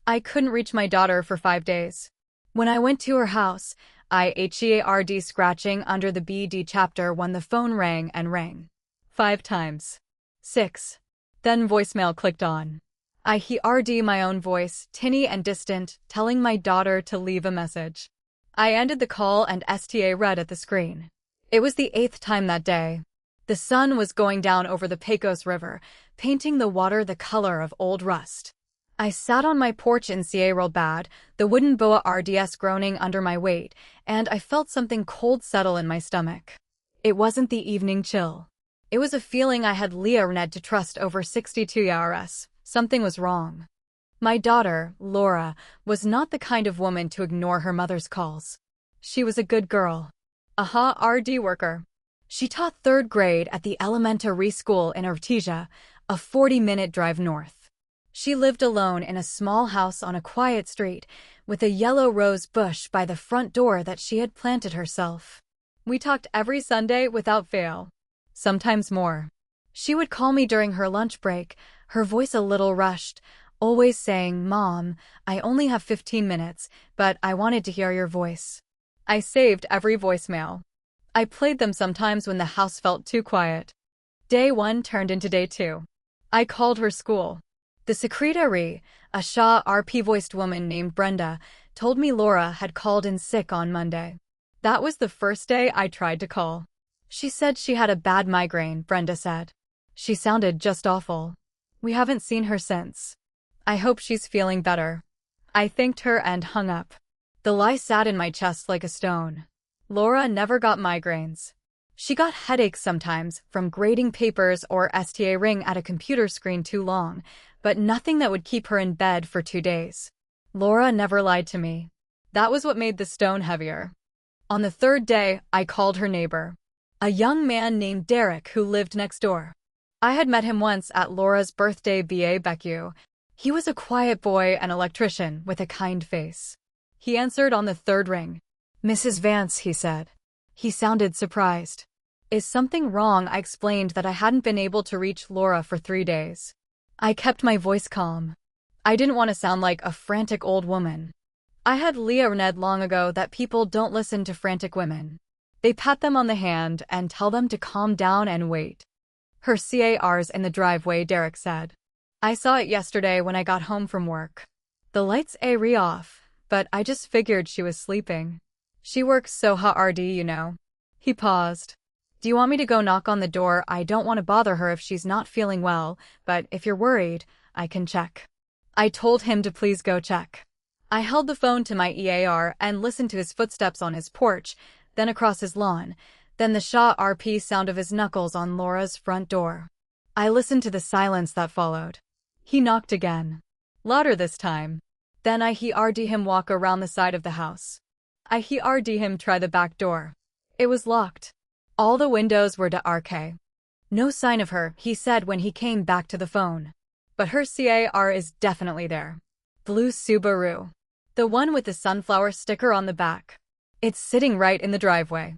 I couldn't reach my daughter for 5 days. When I went to her house, I HEARD scratching under the BD chapter when the phone rang and rang. 5 times. 6. Then voicemail clicked on. I heard my own voice, tinny and distant, telling my daughter to leave a message. I ended the call and STA read at the screen. It was the 8th time that day. The sun was going down over the Pecos River, painting the water the color of old rust. I sat on my porch in Sierra Bad, the wooden boa RDS groaning under my weight, and I felt something cold settle in my stomach. It wasn't the evening chill. It was a feeling I had learned to trust over 62 years. Something was wrong. My daughter, Laura, was not the kind of woman to ignore her mother's calls. She was a good girl. A hard worker. She taught 3rd grade at the elementary school in Artesia, a 40-minute drive north. She lived alone in a small house on a quiet street, with a yellow rose bush by the front door that she had planted herself. We talked every Sunday without fail. Sometimes more. She would call me during her lunch break, her voice a little rushed, always saying, "Mom, I only have 15 minutes, but I wanted to hear your voice." I saved every voicemail. I played them sometimes when the house felt too quiet. Day 1 turned into day 2. I called her school. The secretary, a RP-voiced woman named Brenda, told me Laura had called in sick on Monday. That was the first day I tried to call. She said she had a bad migraine, Brenda said. She sounded just awful. We haven't seen her since. I hope she's feeling better. I thanked her and hung up. The lie sat in my chest like a stone. Laura never got migraines. She got headaches sometimes from grading papers or staring at a computer screen too long, but nothing that would keep her in bed for 2 days. Laura never lied to me. That was what made the stone heavier. On the 3rd day, I called her neighbor, a young man named Derek who lived next door. I had met him once at Laura's birthday barbecue. He was a quiet boy, an electrician with a kind face. He answered on the 3rd ring. "Mrs. Vance," he said. He sounded surprised. "Is something wrong?" I explained that I hadn't been able to reach Laura for 3 days. I kept my voice calm. I didn't want to sound like a frantic old woman. I had learned long ago that people don't listen to frantic women. They pat them on the hand and tell them to calm down and wait. "Her car's in the driveway," Derek said. "I saw it yesterday when I got home from work. The lights are off, but I just figured she was sleeping. She works so hard, you know." He paused. "Do you want me to go knock on the door? I don't want to bother her if she's not feeling well, but if you're worried, I can check." I told him to please go check. I held the phone to my ear and listened to his footsteps on his porch, then across his lawn, then the RP sound of his knuckles on Laura's front door. I listened to the silence that followed. He knocked again. Louder this time. Then I heard him walk around the side of the house. I heard him try the back door. It was locked. All the windows were dark. "No sign of her," he said when he came back to the phone. "But her car is definitely there. Blue Subaru. The one with the sunflower sticker on the back. It's sitting right in the driveway.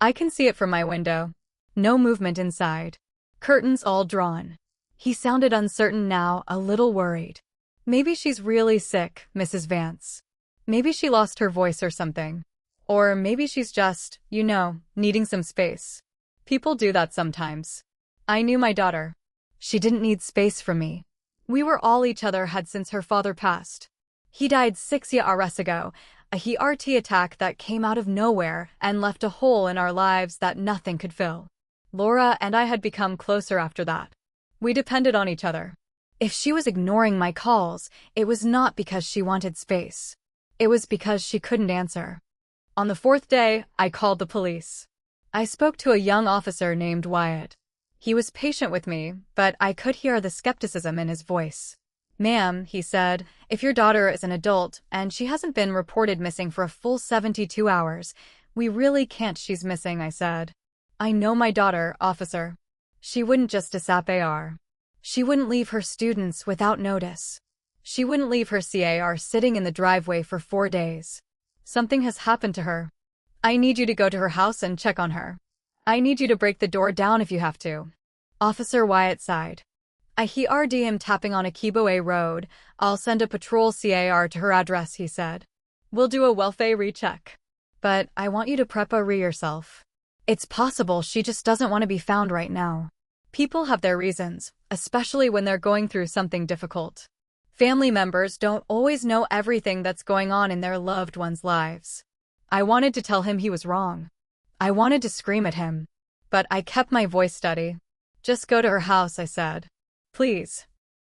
I can see it from my window. No movement inside. Curtains all drawn." He sounded uncertain now, a little worried. "Maybe she's really sick, Mrs. Vance. Maybe she lost her voice or something. Or maybe she's just, needing some space. People do that sometimes." I knew my daughter. She didn't need space from me. We were all each other had since her father passed. He died 6 years ago, a heart attack that came out of nowhere and left a hole in our lives that nothing could fill. Laura and I had become closer after that. We depended on each other. If she was ignoring my calls, it was not because she wanted space. It was because she couldn't answer. On the 4th day, I called the police. I spoke to a young officer named Wyatt. He was patient with me, but I could hear the skepticism in his voice. "Ma'am," he said, "if your daughter is an adult and she hasn't been reported missing for a full 72 hours, we really can't." "She's missing," I said. "I know my daughter, officer. She wouldn't just disappear. She wouldn't leave her students without notice. She wouldn't leave her car sitting in the driveway for 4 days. Something has happened to her. I need you to go to her house and check on her. I need you to break the door down if you have to." Officer Wyatt sighed. I heard him tapping on a Kiboe road. I'll send a patrol car to her address, he said. We'll do a welfare recheck. But I want you to prepare yourself. It's possible she just doesn't want to be found right now. People have their reasons, especially when they're going through something difficult. Family members don't always know everything that's going on in their loved ones' lives. I wanted to tell him he was wrong. I wanted to scream at him. But I kept my voice steady. Just go to her house, I said. Please.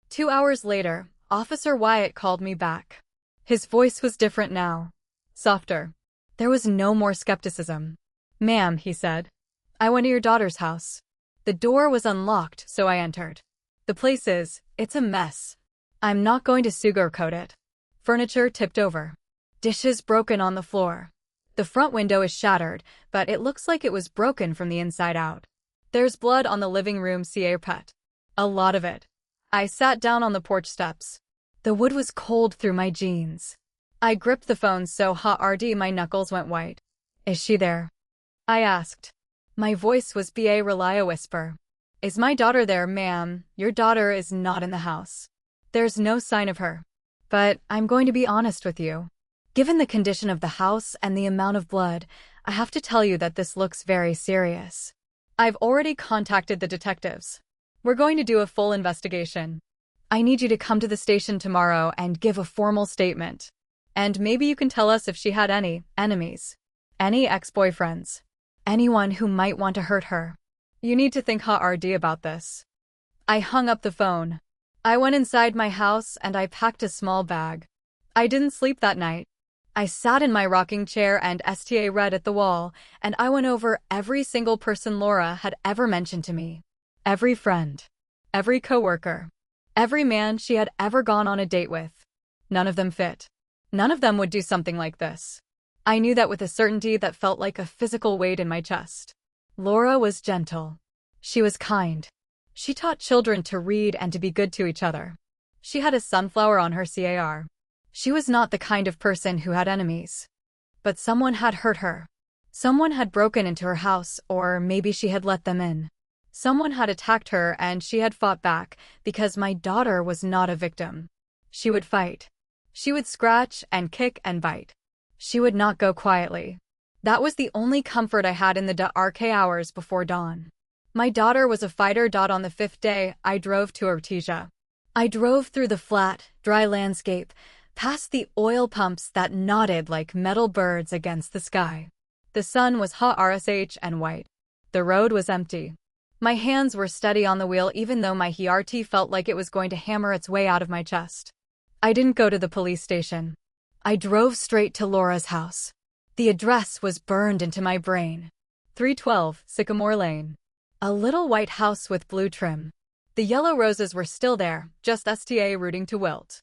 2 hours later, Officer Wyatt called me back. His voice was different now. Softer. There was no more skepticism. Ma'am, he said. I went to your daughter's house. The door was unlocked, so I entered. It's a mess. I'm not going to sugarcoat it. Furniture tipped over. Dishes broken on the floor. The front window is shattered, but it looks like it was broken from the inside out. There's blood on the living room carpet. A lot of it. I sat down on the porch steps. The wood was cold through my jeans. I gripped the phone so hard my knuckles went white. Is she there? I asked. My voice was a whisper. Is my daughter there, ma'am? Your daughter is not in the house. There's no sign of her. But I'm going to be honest with you. Given the condition of the house and the amount of blood, I have to tell you that this looks very serious. I've already contacted the detectives. We're going to do a full investigation. I need you to come to the station tomorrow and give a formal statement. And maybe you can tell us if she had any enemies, any ex-boyfriends, anyone who might want to hurt her. You need to think hard about this. I hung up the phone. I went inside my house and I packed a small bag. I didn't sleep that night. I sat in my rocking chair and read at the wall, and I went over every single person Laura had ever mentioned to me. Every friend. Every coworker. Every man she had ever gone on a date with. None of them fit. None of them would do something like this. I knew that with a certainty that felt like a physical weight in my chest. Laura was gentle. She was kind. She taught children to read and to be good to each other. She had a sunflower on her car. She was not the kind of person who had enemies. But someone had hurt her. Someone had broken into her house, or maybe she had let them in. Someone had attacked her and she had fought back, because my daughter was not a victim. She would fight. She would scratch and kick and bite. She would not go quietly. That was the only comfort I had in the dark hours before dawn. My daughter was a fighter. On the 5th day, I drove to Artesia. I drove through the flat, dry landscape, past the oil pumps that nodded like metal birds against the sky. The sun was hot and white. The road was empty. My hands were steady on the wheel even though my heart felt like it was going to hammer its way out of my chest. I didn't go to the police station. I drove straight to Laura's house. The address was burned into my brain. 312 Sycamore Lane. A little white house with blue trim. The yellow roses were still there, just rooting to wilt.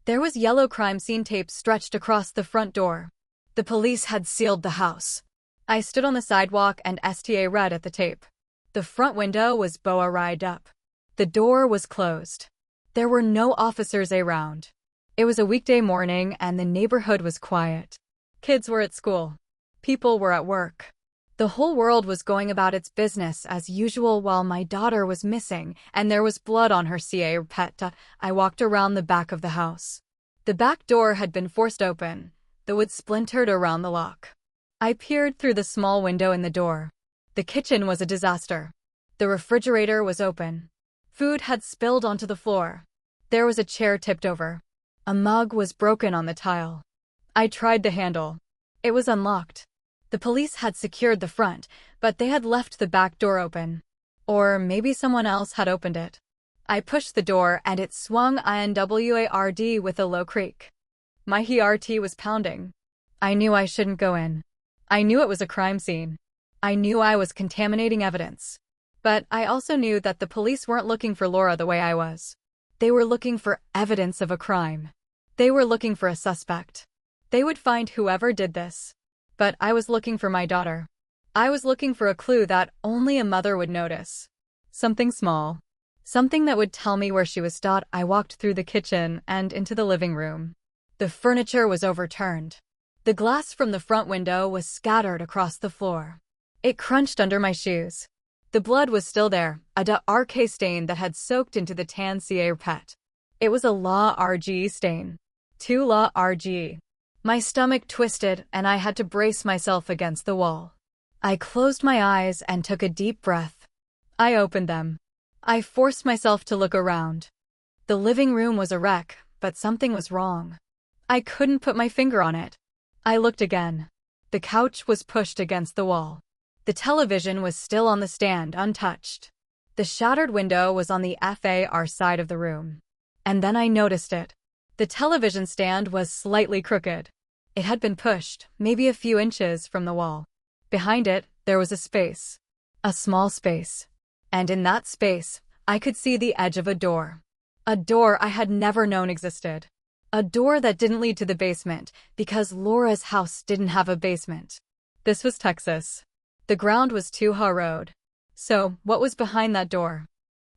There was yellow crime scene tape stretched across the front door. The police had sealed the house. I stood on the sidewalk and read at the tape. The front window was boarded up. The door was closed. There were no officers around. It was a weekday morning and the neighborhood was quiet. Kids were at school. People were at work. The whole world was going about its business as usual while my daughter was missing and there was blood on her carpet. I walked around the back of the house. The back door had been forced open. The wood splintered around the lock. I peered through the small window in the door. The kitchen was a disaster. The refrigerator was open. Food had spilled onto the floor. There was a chair tipped over. A mug was broken on the tile. I tried the handle. It was unlocked. The police had secured the front, but they had left the back door open. Or maybe someone else had opened it. I pushed the door and it swung inward with a low creak. My heart was pounding. I knew I shouldn't go in. I knew it was a crime scene. I knew I was contaminating evidence. But I also knew that the police weren't looking for Laura the way I was. They were looking for evidence of a crime. They were looking for a suspect. They would find whoever did this. But I was looking for my daughter. I was looking for a clue that only a mother would notice. Something small. Something that would tell me where she was. I walked through the kitchen and into the living room. The furniture was overturned. The glass from the front window was scattered across the floor. It crunched under my shoes. The blood was still there, a dark stain that had soaked into the tan carpet. It was a La RG stain. 2 La RG. My stomach twisted and I had to brace myself against the wall. I closed my eyes and took a deep breath. I opened them. I forced myself to look around. The living room was a wreck, but something was wrong. I couldn't put my finger on it. I looked again. The couch was pushed against the wall. The television was still on the stand, untouched. The shattered window was on the far side of the room. And then I noticed it. The television stand was slightly crooked. It had been pushed, maybe a few inches from the wall. Behind it, there was a space. A small space. And in that space, I could see the edge of a door. A door I had never known existed. A door that didn't lead to the basement, because Laura's house didn't have a basement. This was Texas. The ground was Tuha Road. So, what was behind that door?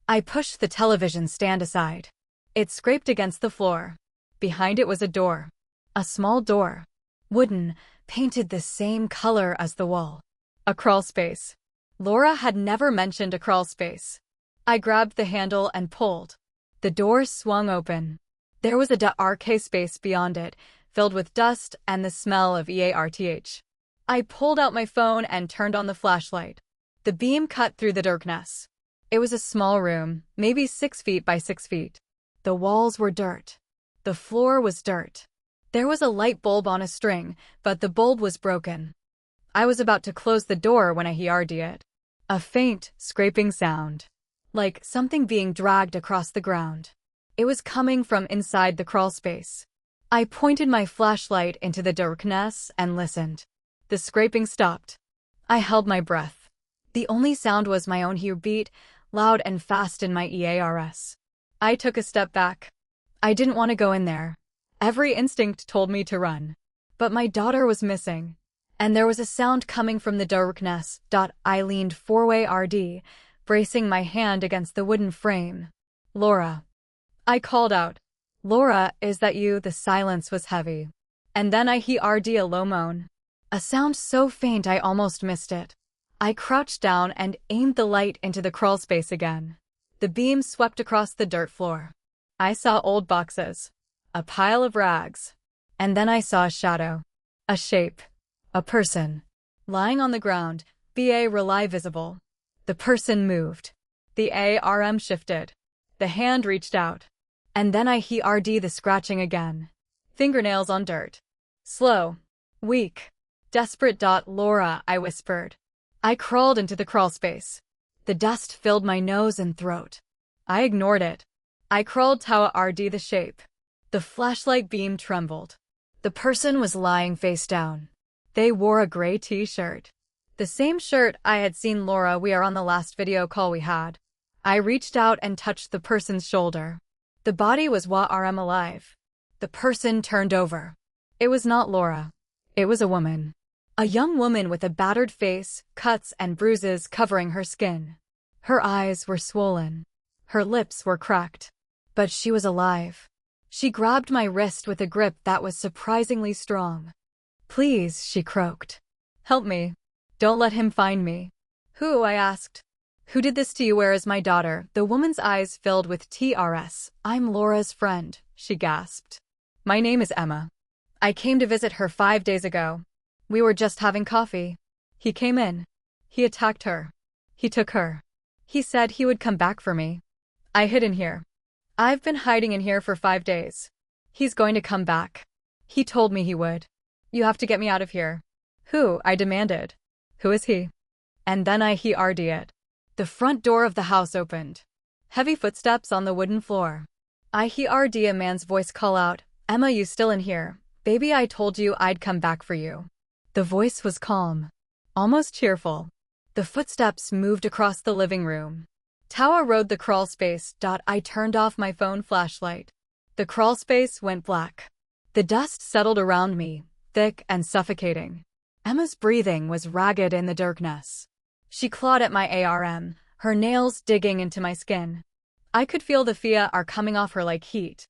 I pushed the television stand aside. It scraped against the floor. Behind it was a door. A small door. Wooden, painted the same color as the wall. A crawl space. Laura had never mentioned a crawl space. I grabbed the handle and pulled. The door swung open. There was a dark space beyond it, filled with dust and the smell of Artesia. I pulled out my phone and turned on the flashlight. The beam cut through the darkness. It was a small room, maybe 6 feet by 6 feet. The walls were dirt. The floor was dirt. There was a light bulb on a string, but the bulb was broken. I was about to close the door when I heard it. A faint, scraping sound. Like something being dragged across the ground. It was coming from inside the crawl space. I pointed my flashlight into the darkness and listened. The scraping stopped. I held my breath. The only sound was my own heartbeat, loud and fast in my ears. I took a step back. I didn't want to go in there. Every instinct told me to run. But my daughter was missing. And there was a sound coming from the darkness. I leaned forward, bracing my hand against the wooden frame. Laura. I called out. Laura, is that you? The silence was heavy. And then I heard a low moan. A sound so faint I almost missed it. I crouched down and aimed the light into the crawl space again. The beam swept across the dirt floor. I saw old boxes. A pile of rags. And then I saw a shadow. A shape. A person. Lying on the ground, really visible. The person moved. The arm shifted. The hand reached out. And then I heard the scratching again. Fingernails on dirt. Slow. Weak. Desperate. Laura, I whispered. I crawled into the crawl space. The dust filled my nose and throat. I ignored it. I crawled toward the shape. The flashlight beam trembled. The person was lying face down. They wore a gray t-shirt. The same shirt I had seen Laura wear on the last video call we had. I reached out and touched the person's shoulder. The body was alive. The person turned over. It was not Laura. It was a woman. A young woman with a battered face, cuts and bruises covering her skin. Her eyes were swollen. Her lips were cracked. But she was alive. She grabbed my wrist with a grip that was surprisingly strong. Please, she croaked. Help me. Don't let him find me. Who? I asked. Who did this to you? Where is my daughter? The woman's eyes filled with tears. I'm Laura's friend, she gasped. My name is Emma. I came to visit her 5 days ago. We were just having coffee. He came in. He attacked her. He took her. He said he would come back for me. I hid in here. I've been hiding in here for 5 days. He's going to come back. He told me he would. You have to get me out of here. Who? I demanded. Who is he? And then I heard it. The front door of the house opened. Heavy footsteps on the wooden floor. I heard a man's voice call out, Emma, you still in here? Baby, I told you I'd come back for you. The voice was calm. Almost cheerful. The footsteps moved across the living room. Tawa rode the crawl space. I turned off my phone flashlight. The crawl space went black. The dust settled around me, thick and suffocating. Emma's breathing was ragged in the darkness. She clawed at my arm, her nails digging into my skin. I could feel the fear coming off her like heat.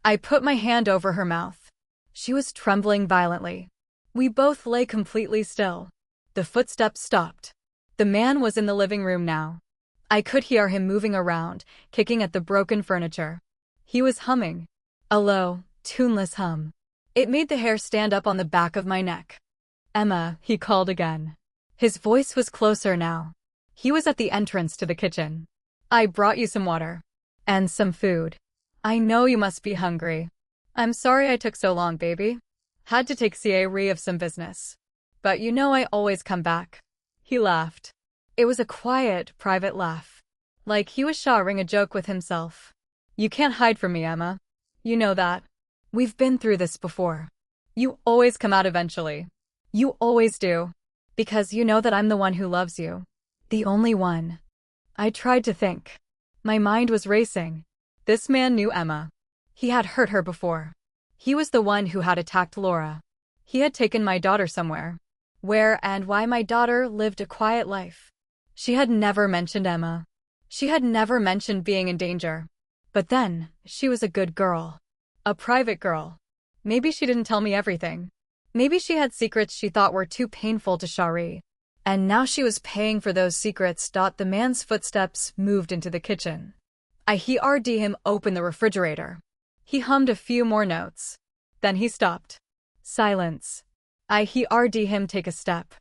I put my hand over her mouth. She was trembling violently. We both lay completely still. The footsteps stopped. The man was in the living room now. I could hear him moving around, kicking at the broken furniture. He was humming. A low, tuneless hum. It made the hair stand up on the back of my neck. Emma, he called again. His voice was closer now. He was at the entrance to the kitchen. I brought you some water. And some food. I know you must be hungry. I'm sorry I took so long, baby. Had to take care of some business. But you know I always come back. He laughed. It was a quiet, private laugh. Like he was sharing a joke with himself. You can't hide from me, Emma. You know that. We've been through this before. You always come out eventually. You always do. Because you know that I'm the one who loves you. The only one. I tried to think. My mind was racing. This man knew Emma. He had hurt her before. He was the one who had attacked Laura. He had taken my daughter somewhere. Where and why my daughter lived a quiet life. She had never mentioned Emma. She had never mentioned being in danger. But then, she was a good girl. A private girl. Maybe she didn't tell me everything. Maybe she had secrets she thought were too painful to share. And now she was paying for those secrets. The man's footsteps moved into the kitchen. I heard him open the refrigerator. He hummed a few more notes. Then he stopped. Silence. I heard him take a step.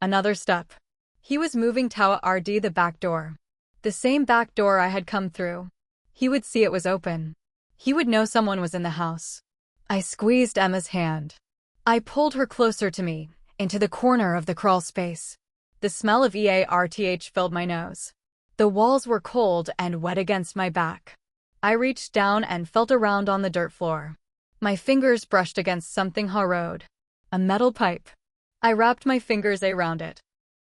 Another step. He was moving toward the back door. The same back door I had come through. He would see it was open. He would know someone was in the house. I squeezed Emma's hand. I pulled her closer to me, into the corner of the crawl space. The smell of Artesia filled my nose. The walls were cold and wet against my back. I reached down and felt around on the dirt floor. My fingers brushed against something hard. A metal pipe. I wrapped my fingers around it.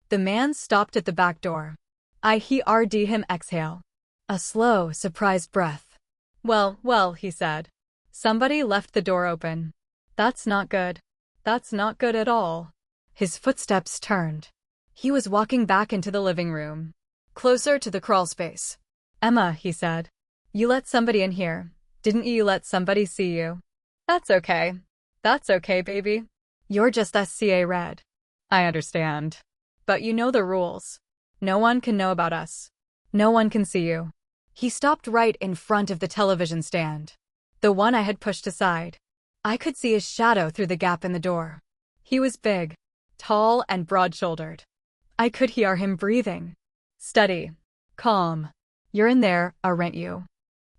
The man stopped at the back door. I heard him exhale. A slow, surprised breath. Well, he said. Somebody left the door open. That's not good. That's not good at all. His footsteps turned. He was walking back into the living room. Closer to the crawl space. Emma, he said. You let somebody in here. Didn't you let somebody see you? That's okay. That's okay, baby. You're just SCA red. I understand. But you know the rules. No one can know about us. No one can see you. He stopped right in front of the television stand. The one I had pushed aside. I could see his shadow through the gap in the door. He was big, tall, and broad-shouldered. I could hear him breathing. Steady. Calm. You're in there, aren't you?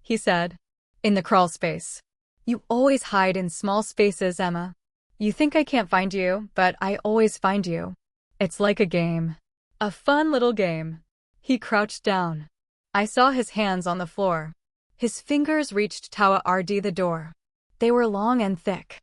He said. In the crawl space. You always hide in small spaces, Emma. You think I can't find you, but I always find you. It's like a game. A fun little game. He crouched down. I saw his hands on the floor. His fingers reached toward the door. They were long and thick.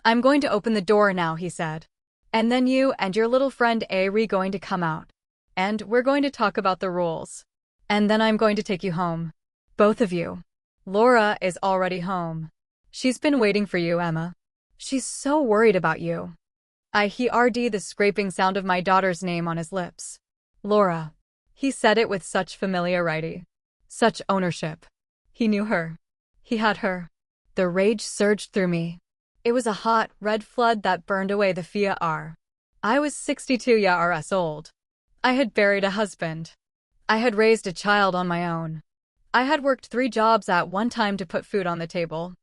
I'm going to open the door now, he said. And then you and your little friend are going to come out. And we're going to talk about the rules. And then I'm going to take you home. Both of you. Laura is already home. She's been waiting for you, Emma. She's so worried about you. I heard the scraping sound of my daughter's name on his lips. Laura. He said it with such familiarity. Such ownership. He knew her. He had her. The rage surged through me. It was a hot, red flood that burned away the fear. I was 62 years old. I had buried a husband. I had raised a child on my own. I had worked 3 jobs at one time to put food on the table.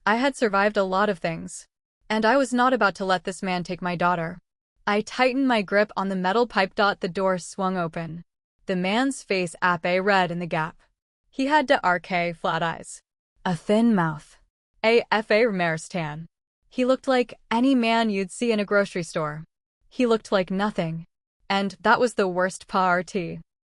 I had survived a lot of things. And I was not about to let this man take my daughter. I tightened my grip on the metal pipe. The door swung open. The man's face apé red in the gap. He had dark flat eyes. A thin mouth. A Ramirez tan. He looked like any man you'd see in a grocery store. He looked like nothing. And that was the worst part.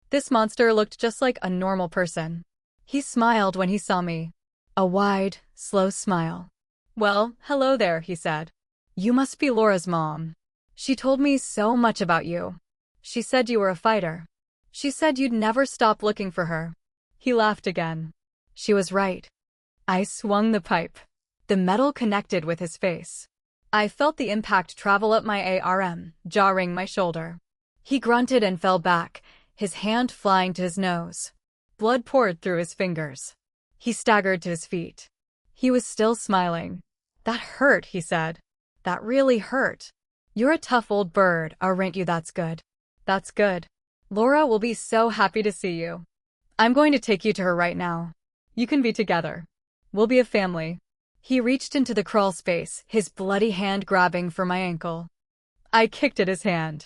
This monster looked just like a normal person. He smiled when he saw me. A wide, slow smile. Well, hello there, he said. You must be Laura's mom. She told me so much about you. She said you were a fighter. She said you'd never stop looking for her. He laughed again. She was right. I swung the pipe. The metal connected with his face. I felt the impact travel up my arm, jarring my shoulder. He grunted and fell back, his hand flying to his nose. Blood poured through his fingers. He staggered to his feet. He was still smiling. That hurt, he said. That really hurt. You're a tough old bird, aren't you? That's good. That's good. Laura will be so happy to see you. I'm going to take you to her right now. You can be together. We'll be a family. He reached into the crawl space, his bloody hand grabbing for my ankle. I kicked at his hand.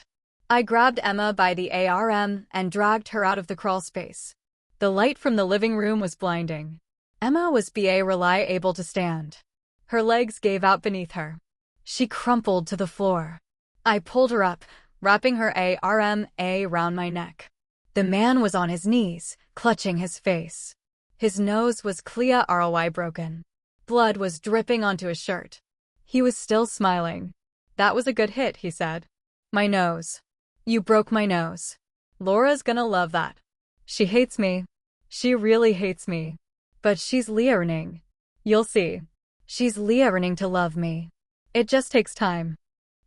I grabbed Emma by the arm and dragged her out of the crawl space. The light from the living room was blinding. Emma was able to stand. Her legs gave out beneath her. She crumpled to the floor. I pulled her up, wrapping her arm around my neck. The man was on his knees, clutching his face. His nose was clearly broken. Blood was dripping onto his shirt. He was still smiling. That was a good hit, he said. My nose. You broke my nose. Laura's gonna love that. She hates me. She really hates me. But she's learning. You'll see. She's learning to love me. It just takes time.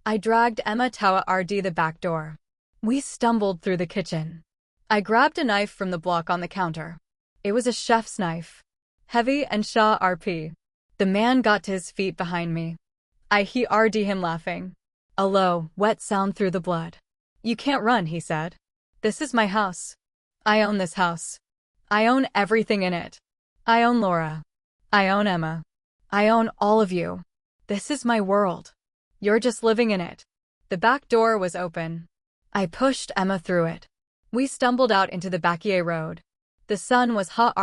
I dragged Emma toward the back door. We stumbled through the kitchen. I grabbed a knife from the block on the counter. It was a chef's knife. Heavy and sharp. The man got to his feet behind me. I heard him laughing. A low, wet sound through the blood. You can't run, he said. This is my house. I own this house. I own everything in it. I own Laura. I own Emma. I own all of you. This is my world. You're just living in it. The back door was open. I pushed Emma through it. We stumbled out into the backyard road. The sun was hot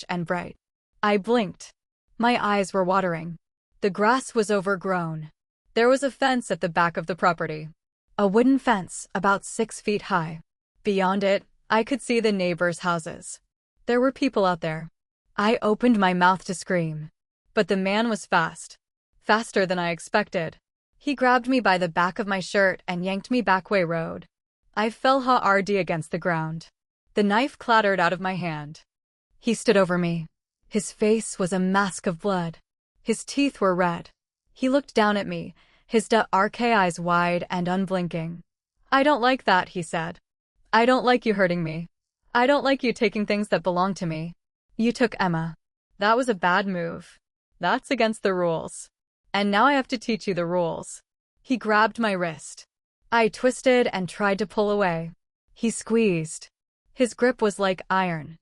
and bright. I blinked. My eyes were watering. The grass was overgrown. There was a fence at the back of the property. A wooden fence about 6 feet high. Beyond it, I could see the neighbors' houses. There were people out there. I opened my mouth to scream. But the man was fast. Faster than I expected. He grabbed me by the back of my shirt and yanked me backway road. I fell hard against the ground. The knife clattered out of my hand. He stood over me. His face was a mask of blood. His teeth were red. He looked down at me, his dark eyes wide and unblinking. I don't like that, he said. I don't like you hurting me. I don't like you taking things that belong to me. You took Emma. That was a bad move. That's against the rules. And now I have to teach you the rules. He grabbed my wrist. I twisted and tried to pull away. He squeezed. His grip was like iron.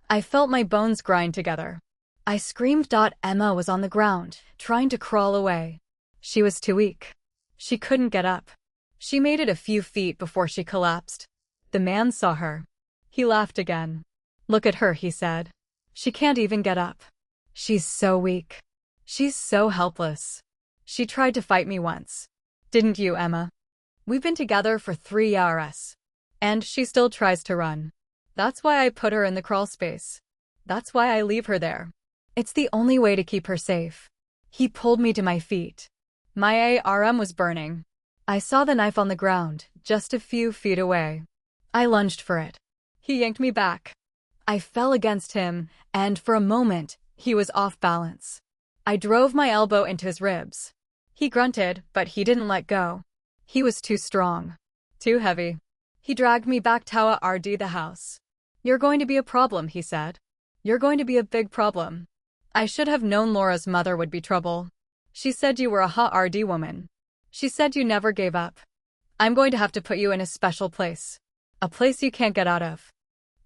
I felt my bones grind together. I screamed. Emma was on the ground, trying to crawl away. She was too weak. She couldn't get up. She made it a few feet before she collapsed. The man saw her. He laughed again. Look at her, he said. She can't even get up. She's so weak. She's so helpless. She tried to fight me once. Didn't you, Emma? We've been together for 3 years. And she still tries to run. That's why I put her in the crawl space. That's why I leave her there. It's the only way to keep her safe. He pulled me to my feet. My arm was burning. I saw the knife on the ground, just a few feet away. I lunged for it. He yanked me back. I fell against him, and for a moment, he was off balance. I drove my elbow into his ribs. He grunted, but he didn't let go. He was too strong. Too heavy. He dragged me back toward the house. You're going to be a problem, he said. You're going to be a big problem. I should have known Laura's mother would be trouble. She said you were a hard woman. She said you never gave up. I'm going to have to put you in a special place. A place you can't get out of.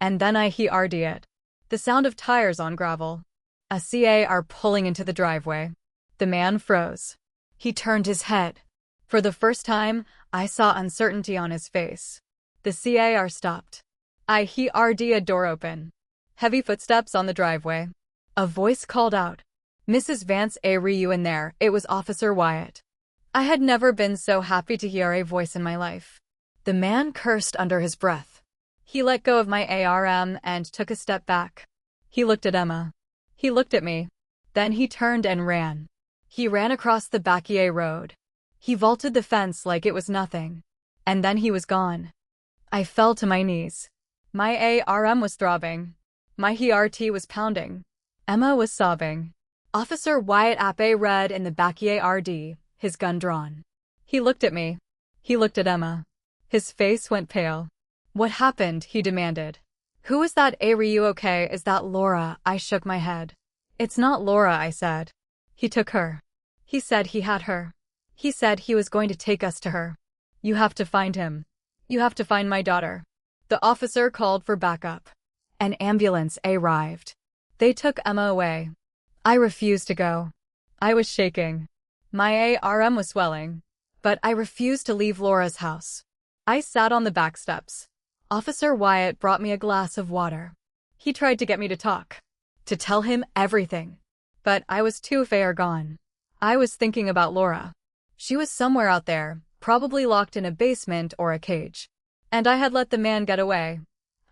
And then I heard it. The sound of tires on gravel. A car pulling into the driveway. The man froze. He turned his head. For the first time, I saw uncertainty on his face. The car stopped. I heard a door open. Heavy footsteps on the driveway. A voice called out. Mrs. Vance, are you in there? It was Officer Wyatt. I had never been so happy to hear a voice in my life. The man cursed under his breath. He let go of my arm and took a step back. He looked at Emma. He looked at me. Then he turned and ran. He ran across the backyard road. He vaulted the fence like it was nothing. And then he was gone. I fell to my knees. My arm was throbbing. My heart was pounding. Emma was sobbing. Officer Wyatt read in the backyard, his gun drawn. He looked at me. He looked at Emma. His face went pale. What happened? He demanded. Who is that? Are you okay? Is that Laura? I shook my head. It's not Laura, I said. He took her. He said he had her. He said he was going to take us to her. You have to find him. You have to find my daughter. The officer called for backup. An ambulance arrived. They took Emma away. I refused to go. I was shaking. My arm was swelling. But I refused to leave Laura's house. I sat on the back steps. Officer Wyatt brought me a glass of water. He tried to get me to talk. To tell him everything. But I was too far gone. I was thinking about Laura. She was somewhere out there, probably locked in a basement or a cage. And I had let the man get away.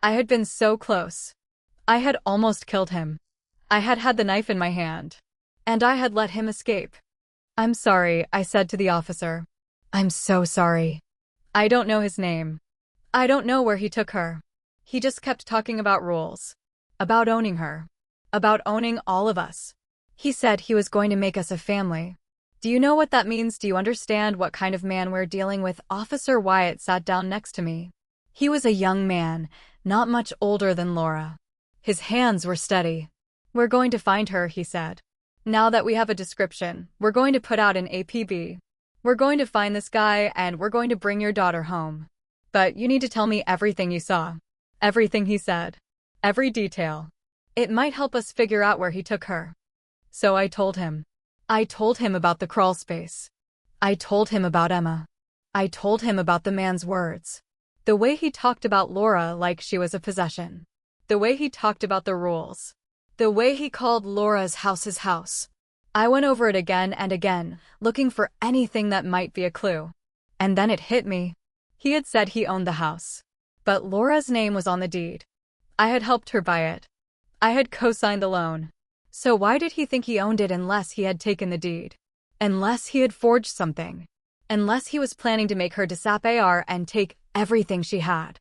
I had been so close. I had almost killed him. I had had the knife in my hand. And I had let him escape. "I'm sorry," I said to the officer. "I'm so sorry. I don't know his name. I don't know where he took her. He just kept talking about rules. About owning her. About owning all of us. He said he was going to make us a family. Do you know what that means? Do you understand what kind of man we're dealing with?" Officer Wyatt sat down next to me. He was a young man, not much older than Laura. His hands were steady. "We're going to find her," he said. "Now that we have a description, we're going to put out an APB. We're going to find this guy and we're going to bring your daughter home. But you need to tell me everything you saw." Everything, he said. Every detail. It might help us figure out where he took her. So I told him. I told him about the crawl space. I told him about Emma. I told him about the man's words. The way he talked about Laura like she was a possession. The way he talked about the rules. The way he called Laura's house his house. I went over it again and again, looking for anything that might be a clue. And then it hit me. He had said he owned the house. But Laura's name was on the deed. I had helped her buy it. I had co-signed the loan. So why did he think he owned it unless he had taken the deed? Unless he had forged something? Unless he was planning to make her disappear and take everything she had?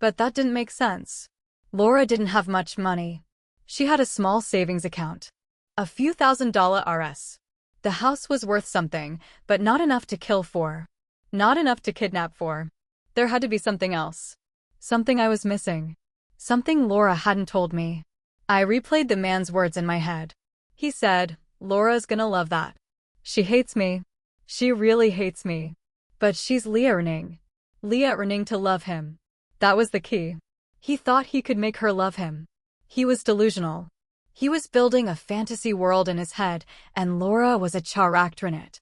But that didn't make sense. Laura didn't have much money. She had a small savings account. A few $1,000s. The house was worth something, but not enough to kill for. Not enough to kidnap for. There had to be something else. Something I was missing. Something Laura hadn't told me. I replayed the man's words in my head. He said, "Laura's gonna love that. She hates me. She really hates me. But she's learning to love him." That was the key. He thought he could make her love him. He was delusional. He was building a fantasy world in his head, and Laura was a character in it.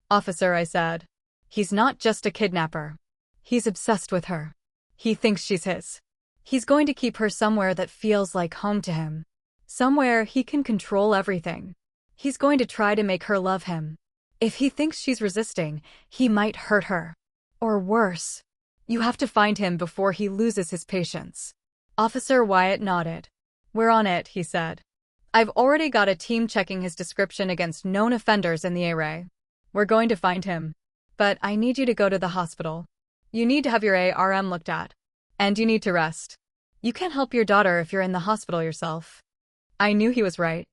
"Officer," I said. "He's not just a kidnapper. He's obsessed with her. He thinks she's his. He's going to keep her somewhere that feels like home to him. Somewhere he can control everything. He's going to try to make her love him. If he thinks she's resisting, he might hurt her. Or worse. You have to find him before he loses his patience." Officer Wyatt nodded. "We're on it," he said. "I've already got a team checking his description against known offenders in the area. We're going to find him. But I need you to go to the hospital. You need to have your ARM looked at. And you need to rest. You can't help your daughter if you're in the hospital yourself." I knew he was right.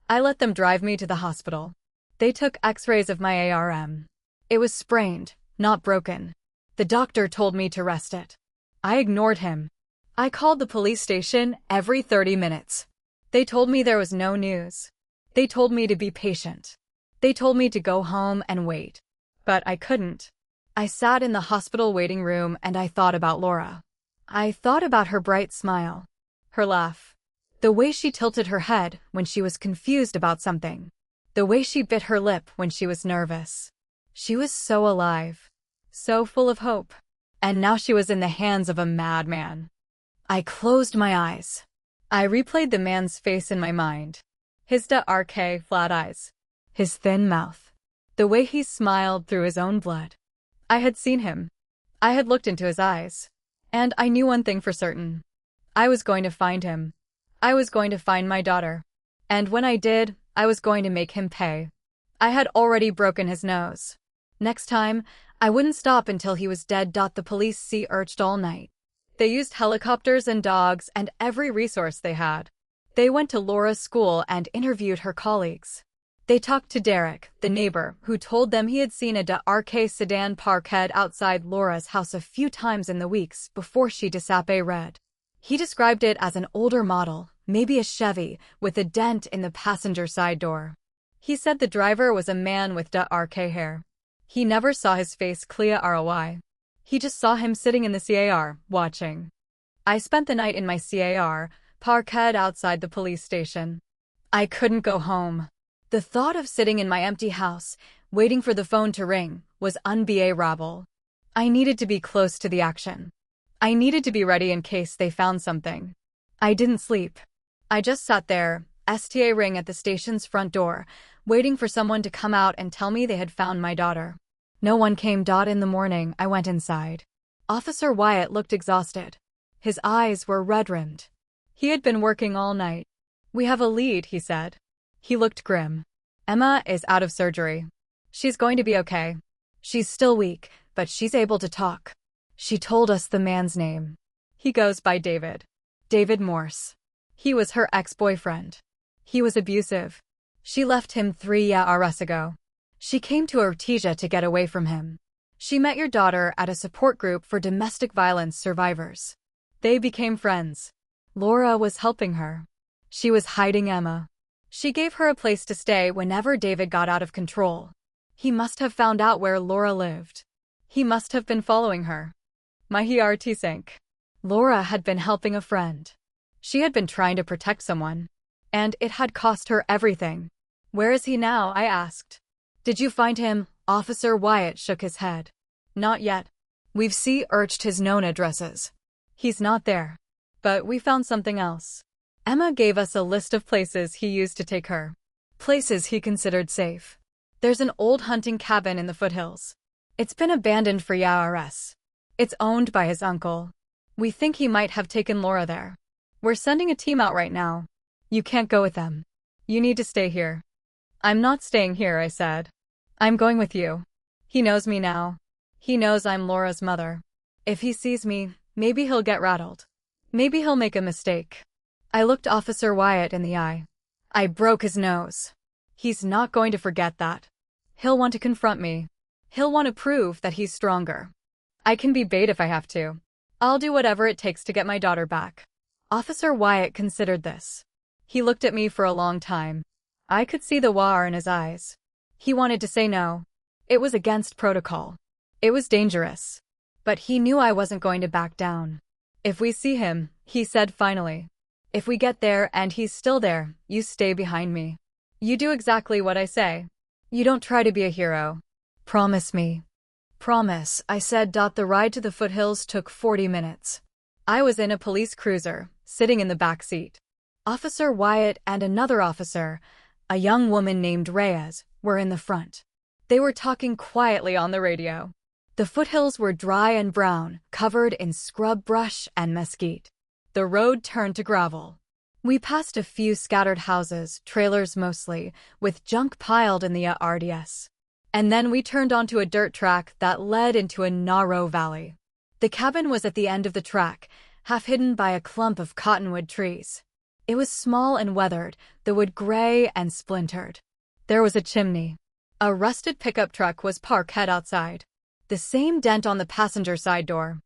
I let them drive me to the hospital. They took x-rays of my ARM. It was sprained, not broken. The doctor told me to rest it. I ignored him. I called the police station every 30 minutes. They told me there was no news. They told me to be patient. They told me to go home and wait. But I couldn't. I sat in the hospital waiting room and I thought about Laura. I thought about her bright smile. Her laugh. The way she tilted her head when she was confused about something. The way she bit her lip when she was nervous. She was so alive. So full of hope. And now she was in the hands of a madman. I closed my eyes. I replayed the man's face in my mind. His dark, flat eyes. His thin mouth. The way he smiled through his own blood. I had seen him. I had looked into his eyes. And I knew one thing for certain. I was going to find him. I was going to find my daughter. And when I did, I was going to make him pay. I had already broken his nose. Next time, I wouldn't stop until he was dead. The police searched all night. They used helicopters and dogs and every resource they had. They went to Laura's school and interviewed her colleagues. They talked to Derek, the neighbor, who told them he had seen a dark sedan parked outside Laura's house a few times in the weeks before she disappeared. He described it as an older model, maybe a Chevy, with a dent in the passenger side door. He said the driver was a man with dark hair. He never saw his face clearly. He just saw him sitting in the car, watching. I spent the night in my car, parked outside the police station. I couldn't go home. The thought of sitting in my empty house, waiting for the phone to ring, was unbearable. I needed to be close to the action. I needed to be ready in case they found something. I didn't sleep. I just sat there, STA ring at the station's front door, waiting for someone to come out and tell me they had found my daughter. No one came. In the morning, I went inside. Officer Wyatt looked exhausted. His eyes were red-rimmed. He had been working all night. "We have a lead," he said. He looked grim. "Emma is out of surgery. She's going to be okay. She's still weak, but she's able to talk." She told us the man's name. He goes by David. David Morse. He was her ex-boyfriend. He was abusive. She left him 3 years ago. She came to Artesia to get away from him. She met your daughter at a support group for domestic violence survivors. They became friends. Laura was helping her. She was hiding Emma. She gave her a place to stay whenever David got out of control. He must have found out where Laura lived. He must have been following her. My heart sank. Laura had been helping a friend. She had been trying to protect someone. And it had cost her everything. "Where is he now?" I asked. "Did you find him?" Officer Wyatt shook his head. "Not yet. We've searched his known addresses. He's not there. But we found something else." Emma gave us a list of places he used to take her. Places he considered safe. "There's an old hunting cabin in the foothills. It's been abandoned for years. It's owned by his uncle. We think he might have taken Laura there. We're sending a team out right now. You can't go with them. You need to stay here." "I'm not staying here," I said. "I'm going with you. He knows me now. He knows I'm Laura's mother. If he sees me, maybe he'll get rattled. Maybe he'll make a mistake." I looked Officer Wyatt in the eye. "I broke his nose. He's not going to forget that. He'll want to confront me. He'll want to prove that he's stronger. I can be bait if I have to. I'll do whatever it takes to get my daughter back." Officer Wyatt considered this. He looked at me for a long time. I could see the war in his eyes. He wanted to say no. It was against protocol. It was dangerous. But he knew I wasn't going to back down. "If we see him," he said finally. "If we get there and he's still there, you stay behind me. You do exactly what I say. You don't try to be a hero. Promise me." "Promise," I said. The ride to the foothills took 40 minutes. I was in a police cruiser, sitting in the back seat. Officer Wyatt and another officer, a young woman named Reyes, were in the front. They were talking quietly on the radio. The foothills were dry and brown, covered in scrub brush and mesquite. The road turned to gravel. We passed a few scattered houses, trailers mostly, with junk piled in the yards. And then we turned onto a dirt track that led into a narrow valley. The cabin was at the end of the track, half hidden by a clump of cottonwood trees. It was small and weathered, the wood gray and splintered. There was a chimney. A rusted pickup truck was parked outside. The same dent on the passenger side door.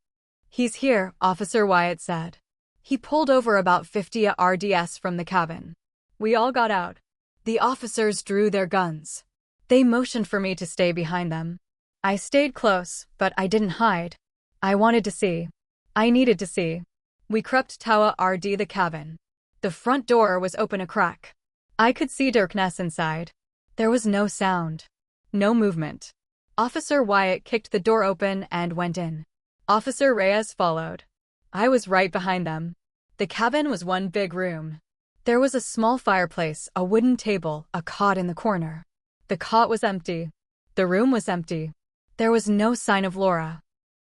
"He's here," Officer Wyatt said. He pulled over about 50 yards from the cabin. We all got out. The officers drew their guns. They motioned for me to stay behind them. I stayed close, but I didn't hide. I wanted to see. I needed to see. We crept toward the cabin. The front door was open a crack. I could see darkness inside. There was no sound. No movement. Officer Wyatt kicked the door open and went in. Officer Reyes followed. I was right behind them. The cabin was one big room. There was a small fireplace, a wooden table, a cot in the corner. The cot was empty. The room was empty. There was no sign of Laura.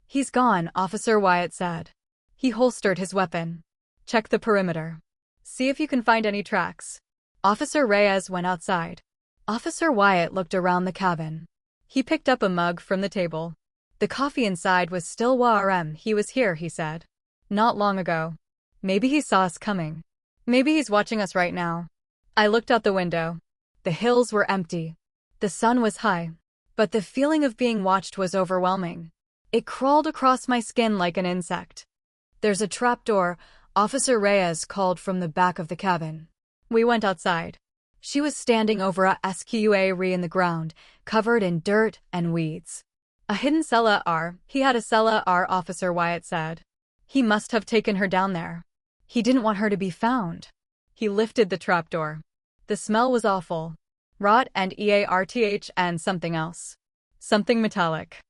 "He's gone," Officer Wyatt said. He holstered his weapon. "Check the perimeter. See if you can find any tracks." Officer Reyes went outside. Officer Wyatt looked around the cabin. He picked up a mug from the table. The coffee inside was still warm. "He was here," he said. "Not long ago. Maybe he saw us coming. Maybe he's watching us right now." I looked out the window. The hills were empty. The sun was high. But the feeling of being watched was overwhelming. It crawled across my skin like an insect. "There's a trapdoor," Officer Reyes called from the back of the cabin. We went outside. She was standing over a square in the ground, covered in dirt and weeds. "A hidden cellar." He had a cellar, Officer Wyatt said. He must have taken her down there. He didn't want her to be found. He lifted the trapdoor. The smell was awful. Rot and EARTH and something else. Something metallic.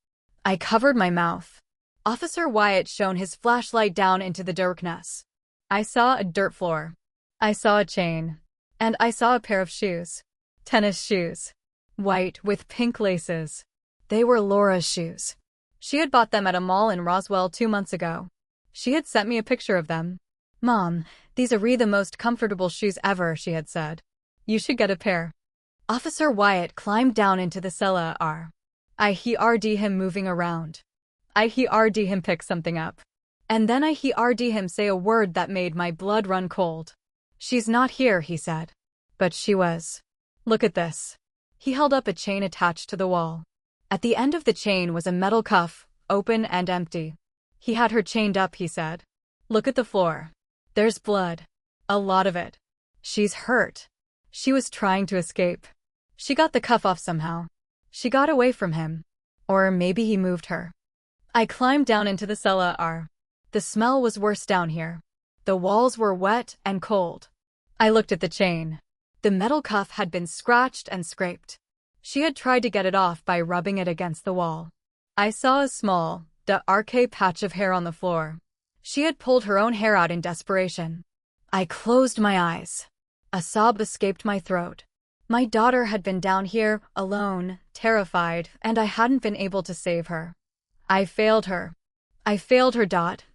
I covered my mouth. Officer Wyatt shone his flashlight down into the darkness. I saw a dirt floor. I saw a chain. And I saw a pair of shoes. Tennis shoes. White with pink laces. They were Laura's shoes. She had bought them at a mall in Roswell 2 months ago. She had sent me a picture of them. "Mom, these are the most comfortable shoes ever," she had said. "You should get a pair." Officer Wyatt climbed down into the cellar. I heard him moving around. I heard him pick something up. And then I heard him say a word that made my blood run cold. "She's not here," he said. But she was. "Look at this." He held up a chain attached to the wall. At the end of the chain was a metal cuff, open and empty. He had her chained up, he said. "Look at the floor. There's blood. A lot of it. She's hurt. She was trying to escape. She got the cuff off somehow. She got away from him. Or maybe he moved her." I climbed down into the cellar. The smell was worse down here. The walls were wet and cold. I looked at the chain. The metal cuff had been scratched and scraped. She had tried to get it off by rubbing it against the wall. I saw a small, dark patch of hair on the floor. She had pulled her own hair out in desperation. I closed my eyes. A sob escaped my throat. My daughter had been down here, alone, terrified, and I hadn't been able to save her. I failed her. I failed her.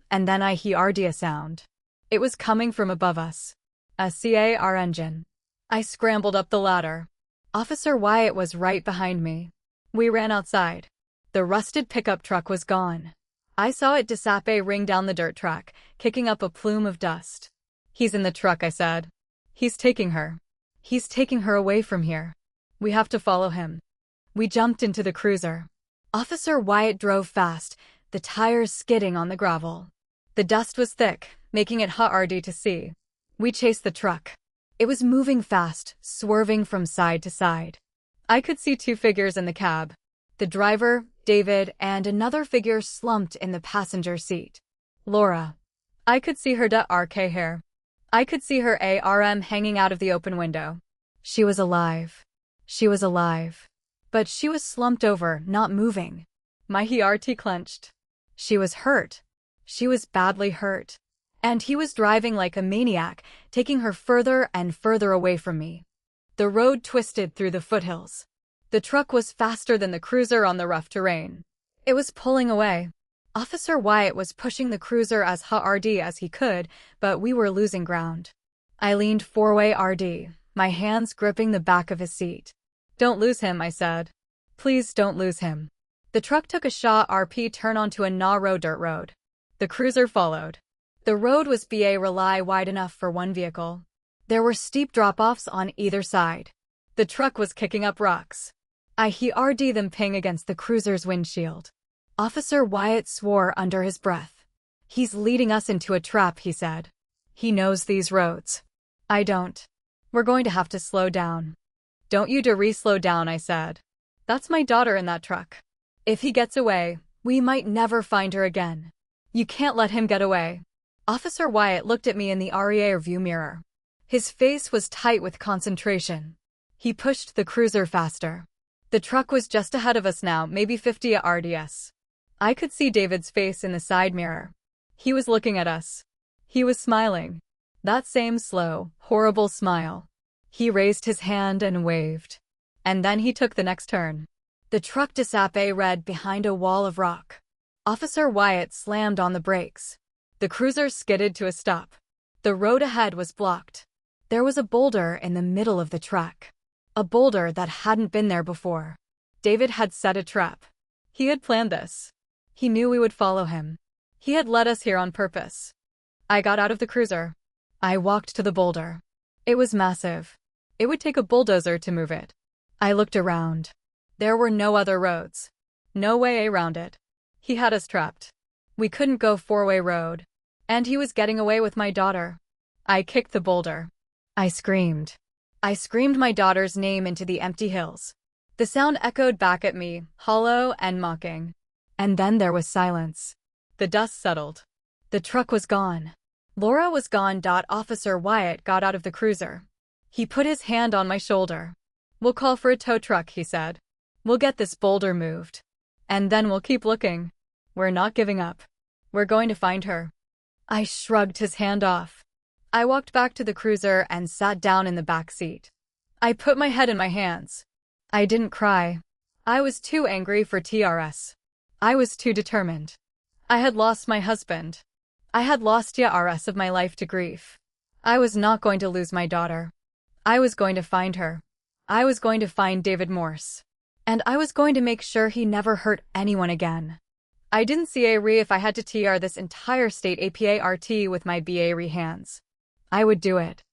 And then I heard a sound. It was coming from above us. A car engine. I scrambled up the ladder. Officer Wyatt was right behind me. We ran outside. The rusted pickup truck was gone. I saw it ring down the dirt track, kicking up a plume of dust. "He's in the truck," I said. "He's taking her. He's taking her away from here. We have to follow him." We jumped into the cruiser. Officer Wyatt drove fast, the tires skidding on the gravel. The dust was thick, making it hard to see. We chased the truck. It was moving fast, swerving from side to side. I could see 2 figures in the cab. The driver, David, and another figure slumped in the passenger seat. Laura. I could see her dark hair. I could see her arm hanging out of the open window. She was alive. She was alive. But she was slumped over, not moving. My heart clenched. She was hurt. She was badly hurt. And he was driving like a maniac, taking her further and further away from me. The road twisted through the foothills. The truck was faster than the cruiser on the rough terrain. It was pulling away. Officer Wyatt was pushing the cruiser as hard as he could, but we were losing ground. I leaned forward, my hands gripping the back of his seat. "Don't lose him," I said. "Please don't lose him." The truck took a sharp turn onto a narrow dirt road. The cruiser followed. The road was really wide enough for one vehicle. There were steep drop-offs on either side. The truck was kicking up rocks. I heard them ping against the cruiser's windshield. Officer Wyatt swore under his breath. "He's leading us into a trap," he said. "He knows these roads. I don't. We're going to have to slow down." "Don't you dare slow down," I said. "That's my daughter in that truck. If he gets away, we might never find her again. You can't let him get away." Officer Wyatt looked at me in the rear view mirror. His face was tight with concentration. He pushed the cruiser faster. The truck was just ahead of us now, maybe 50 yards. I could see David's face in the side mirror. He was looking at us. He was smiling. That same slow, horrible smile. He raised his hand and waved. And then he took the next turn. The truck disappeared behind a wall of rock. Officer Wyatt slammed on the brakes. The cruiser skidded to a stop. The road ahead was blocked. There was a boulder in the middle of the track. A boulder that hadn't been there before. David had set a trap. He had planned this. He knew we would follow him. He had led us here on purpose. I got out of the cruiser. I walked to the boulder. It was massive. It would take a bulldozer to move it. I looked around. There were no other roads. No way around it. He had us trapped. We couldn't go 4-way road. And he was getting away with my daughter. I kicked the boulder. I screamed. I screamed my daughter's name into the empty hills. The sound echoed back at me, hollow and mocking. And then there was silence. The dust settled. The truck was gone. Laura was gone. Officer Wyatt got out of the cruiser. He put his hand on my shoulder. "We'll call for a tow truck," he said. "We'll get this boulder moved. And then we'll keep looking. We're not giving up. We're going to find her." I shrugged his hand off. I walked back to the cruiser and sat down in the back seat. I put my head in my hands. I didn't cry. I was too angry for TRS. I was too determined. I had lost my husband. I had lost years of my life to grief. I was not going to lose my daughter. I was going to find her. I was going to find David Morse. And I was going to make sure he never hurt anyone again. I didn't see a re if I had to TR this entire state APART with my BA hands. I would do it.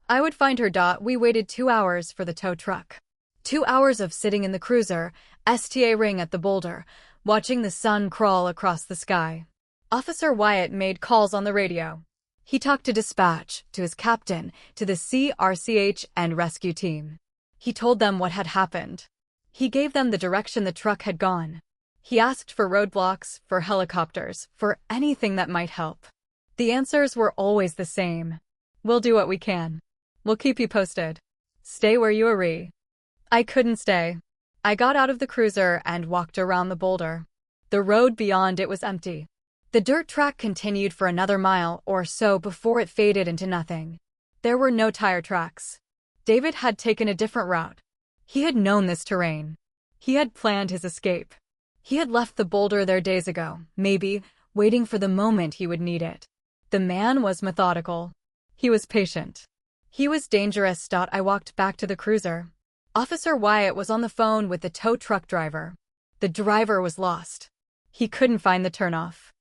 I would find her. We waited 2 hours for the tow truck. 2 hours of sitting in the cruiser, STA ring at the boulder, watching the sun crawl across the sky. Officer Wyatt made calls on the radio. He talked to dispatch, to his captain, to the CRCH and rescue team. He told them what had happened. He gave them the direction the truck had gone. He asked for roadblocks, for helicopters, for anything that might help. The answers were always the same. "We'll do what we can. We'll keep you posted. Stay where you are." I couldn't stay. I got out of the cruiser and walked around the boulder. The road beyond it was empty. The dirt track continued for another mile or so before it faded into nothing. There were no tire tracks. David had taken a different route. He had known this terrain. He had planned his escape. He had left the boulder there days ago, maybe, waiting for the moment he would need it. The man was methodical. He was patient. He was dangerous. I walked back to the cruiser. Officer Wyatt was on the phone with the tow truck driver. The driver was lost. He couldn't find the turnoff.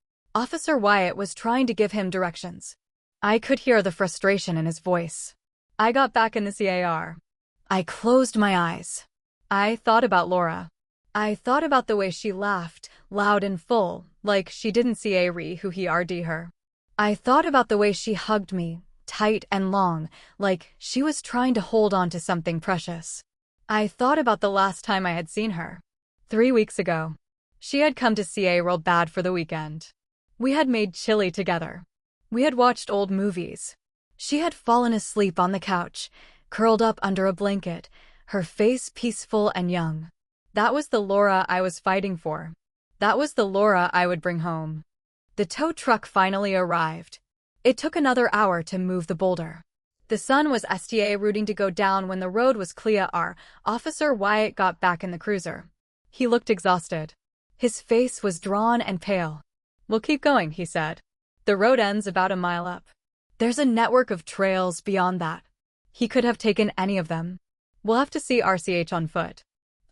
Officer Wyatt was trying to give him directions. I could hear the frustration in his voice. I got back in the CAR. I closed my eyes. I thought about Laura. I thought about the way she laughed, loud and full, like she didn't see who he RD her. I thought about the way she hugged me, tight and long, like she was trying to hold on to something precious. I thought about the last time I had seen her. 3 weeks ago. She had come to CA real bad for the weekend. We had made chili together. We had watched old movies. She had fallen asleep on the couch, curled up under a blanket, her face peaceful and young. That was the Laura I was fighting for. That was the Laura I would bring home. The tow truck finally arrived. It took another hour to move the boulder. The sun was STA rooting to go down when the road was clear. Officer Wyatt got back in the cruiser. He looked exhausted. His face was drawn and pale. "We'll keep going," he said. "The road ends about a mile up. There's a network of trails beyond that. He could have taken any of them. We'll have to see RCH on foot.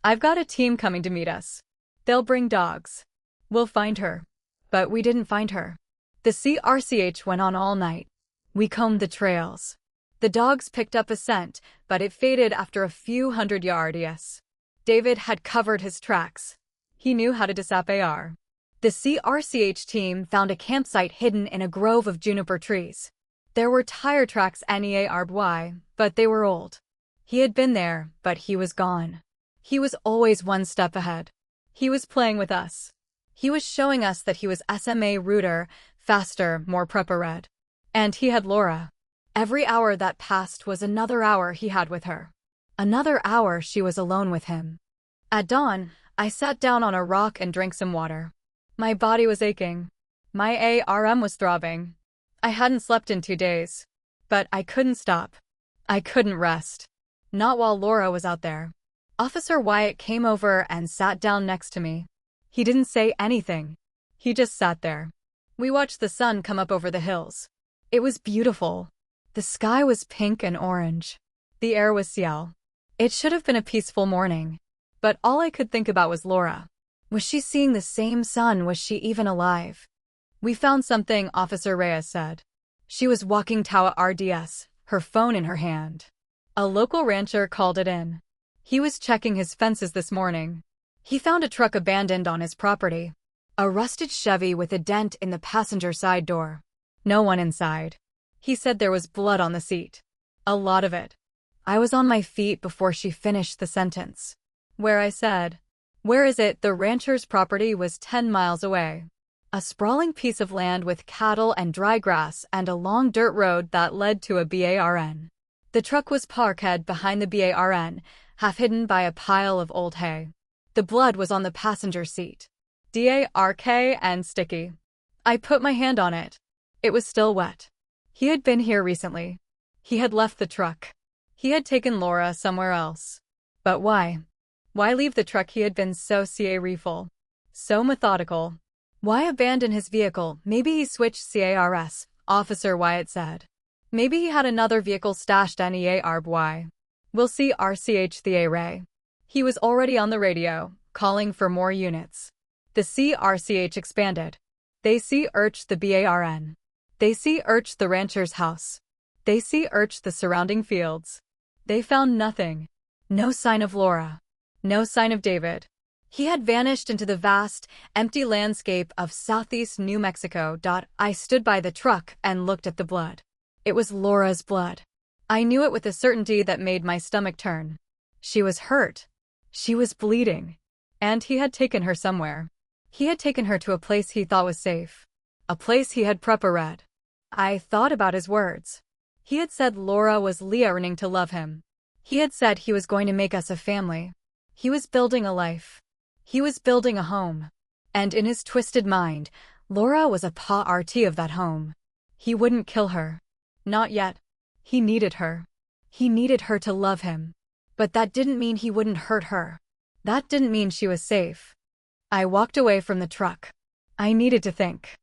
I've got a team coming to meet us. They'll bring dogs. We'll find her." But we didn't find her. The CRCH went on all night. We combed the trails. The dogs picked up a scent, but it faded after a few hundred yards. David had covered his tracks. He knew how to disappear. The CRCH team found a campsite hidden in a grove of juniper trees. There were tire tracks nearby, but they were old. He had been there, but he was gone. He was always one step ahead. He was playing with us. He was showing us that he was SMA ruder, faster, more prepared. And he had Laura. Every hour that passed was another hour he had with her. Another hour she was alone with him. At dawn, I sat down on a rock and drank some water. My body was aching. My ARM was throbbing. I hadn't slept in 2 days. But I couldn't stop. I couldn't rest. Not while Laura was out there. Officer Wyatt came over and sat down next to me. He didn't say anything. He just sat there. We watched the sun come up over the hills. It was beautiful. The sky was pink and orange. The air was ciel. It should have been a peaceful morning. But all I could think about was Laura. Was she seeing the same sun? Was she even alive? "We found something," Officer Reyes said. She was walking Tawa RDS, her phone in her hand. A local rancher called it in. He was checking his fences this morning. He found a truck abandoned on his property. A rusted Chevy with a dent in the passenger side door. No one inside. He said there was blood on the seat. A lot of it. I was on my feet before she finished the sentence. "Where?" I said. "Where is it?" The rancher's property was 10 miles away. A sprawling piece of land with cattle and dry grass and a long dirt road that led to a barn. The truck was parked behind the barn, half hidden by a pile of old hay. The blood was on the passenger seat. Dark and sticky. I put my hand on it. It was still wet. He had been here recently. He had left the truck. He had taken Laura somewhere else. But why? Why leave the truck he had been so careful, so methodical? Why abandon his vehicle? Maybe he switched cars, Officer Wyatt said. Maybe he had another vehicle stashed nearby. We'll see RCH. He was already on the radio, calling for more units. The CRCH expanded. They searched the barn. They searched the rancher's house. They searched the surrounding fields. They found nothing. No sign of Laura. No sign of David. He had vanished into the vast, empty landscape of southeast New Mexico. I stood by the truck and looked at the blood. It was Laura's blood. I knew it with a certainty that made my stomach turn. She was hurt. She was bleeding. And he had taken her somewhere. He had taken her to a place he thought was safe. A place he had prepared. I thought about his words. He had said Laura was learning to love him. He had said he was going to make us a family. He was building a life. He was building a home. And in his twisted mind, Laura was a part of that home. He wouldn't kill her. Not yet. He needed her. He needed her to love him. But that didn't mean he wouldn't hurt her. That didn't mean she was safe. I walked away from the truck. I needed to think.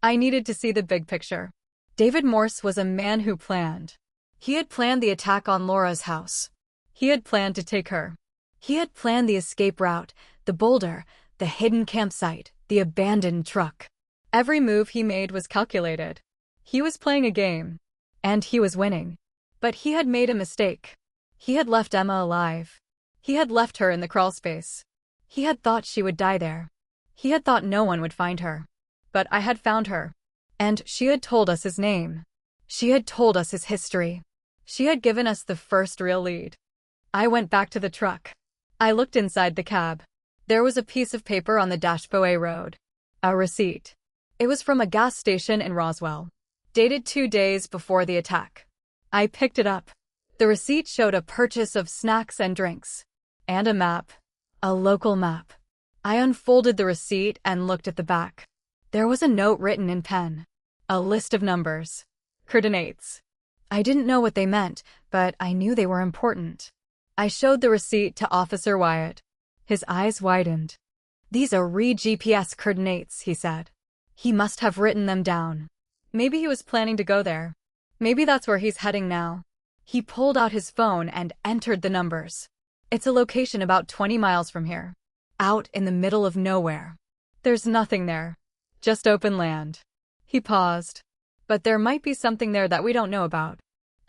I needed to see the big picture. David Morse was a man who planned. He had planned the attack on Laura's house. He had planned to take her. He had planned the escape route, the boulder, the hidden campsite, the abandoned truck. Every move he made was calculated. He was playing a game. And he was winning. But he had made a mistake. He had left Emma alive. He had left her in the crawlspace. He had thought she would die there. He had thought no one would find her. But I had found her. And she had told us his name. She had told us his history. She had given us the first real lead. I went back to the truck. I looked inside the cab. There was a piece of paper on the dashboard road. A receipt. It was from a gas station in Roswell. Dated 2 days before the attack. I picked it up. The receipt showed a purchase of snacks and drinks. And a map. A local map. I unfolded the receipt and looked at the back. There was a note written in pen. A list of numbers. Coordinates. I didn't know what they meant, but I knew they were important. I showed the receipt to Officer Wyatt. His eyes widened. These are GPS coordinates, he said. He must have written them down. Maybe he was planning to go there. Maybe that's where he's heading now. He pulled out his phone and entered the numbers. It's a location about 20 miles from here. Out in the middle of nowhere. There's nothing there. Just open land. He paused. But there might be something there that we don't know about.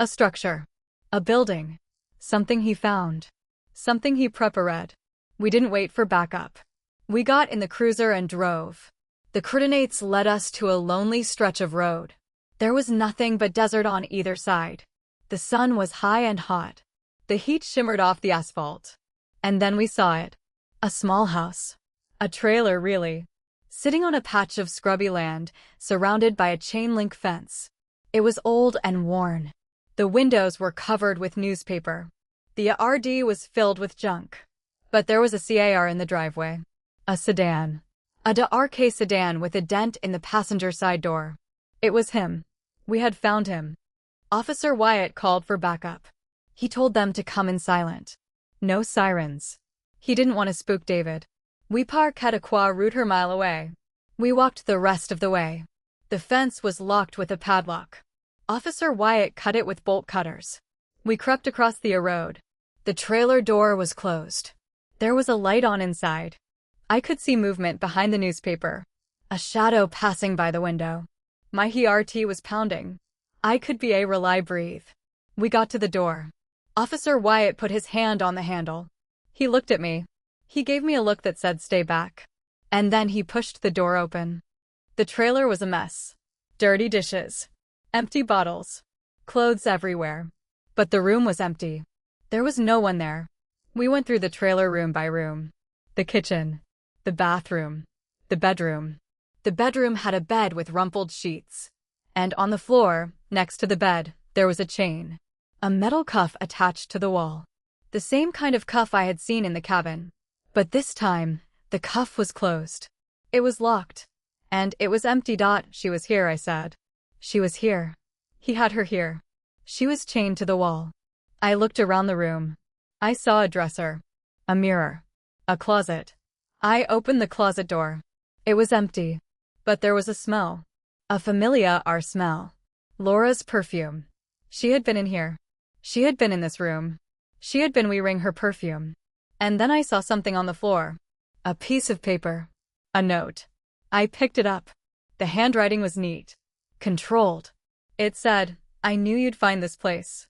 A structure. A building. Something he found. Something he prepared. We didn't wait for backup. We got in the cruiser and drove. The coordinates led us to a lonely stretch of road. There was nothing but desert on either side. The sun was high and hot. The heat shimmered off the asphalt. And then we saw it. A small house. A trailer, really. Sitting on a patch of scrubby land, surrounded by a chain-link fence. It was old and worn. The windows were covered with newspaper. The RD was filled with junk. But there was a car in the driveway. A sedan. A dark sedan with a dent in the passenger side door. It was him. We had found him. Officer Wyatt called for backup. He told them to come in silent. No sirens. He didn't want to spook David. We parked a quarter mile away. We walked the rest of the way. The fence was locked with a padlock. Officer Wyatt cut it with bolt cutters. We crept across the road. The trailer door was closed. There was a light on inside. I could see movement behind the newspaper. A shadow passing by the window. My heart was pounding. I could barely breathe. We got to the door. Officer Wyatt put his hand on the handle. He looked at me. He gave me a look that said, "Stay back." And then he pushed the door open. The trailer was a mess. Dirty dishes. Empty bottles. Clothes everywhere. But the room was empty. There was no one there. We went through the trailer room by room. The kitchen. The bathroom. The bedroom. The bedroom had a bed with rumpled sheets. And on the floor, next to the bed, there was a chain. A metal cuff attached to the wall. The same kind of cuff I had seen in the cabin. But this time, the cuff was closed. It was locked. And it was empty. She was here, I said. She was here. He had her here. She was chained to the wall. I looked around the room. I saw a dresser. A mirror. A closet. I opened the closet door. It was empty. But there was a smell. A familiar smell. Laura's perfume. She had been in here. She had been in this room. She had been wearing her perfume. And then I saw something on the floor. A piece of paper. A note. I picked it up. The handwriting was neat. Controlled. It said, I knew you'd find this place.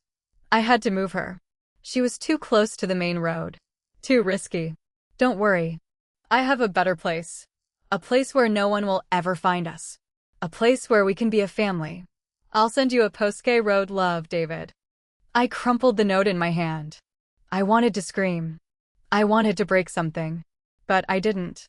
I had to move her. She was too close to the main road. Too risky. Don't worry. I have a better place. A place where no one will ever find us. A place where we can be a family. I'll send you a postcard road, love, David. I crumpled the note in my hand. I wanted to scream. I wanted to break something. But I didn't.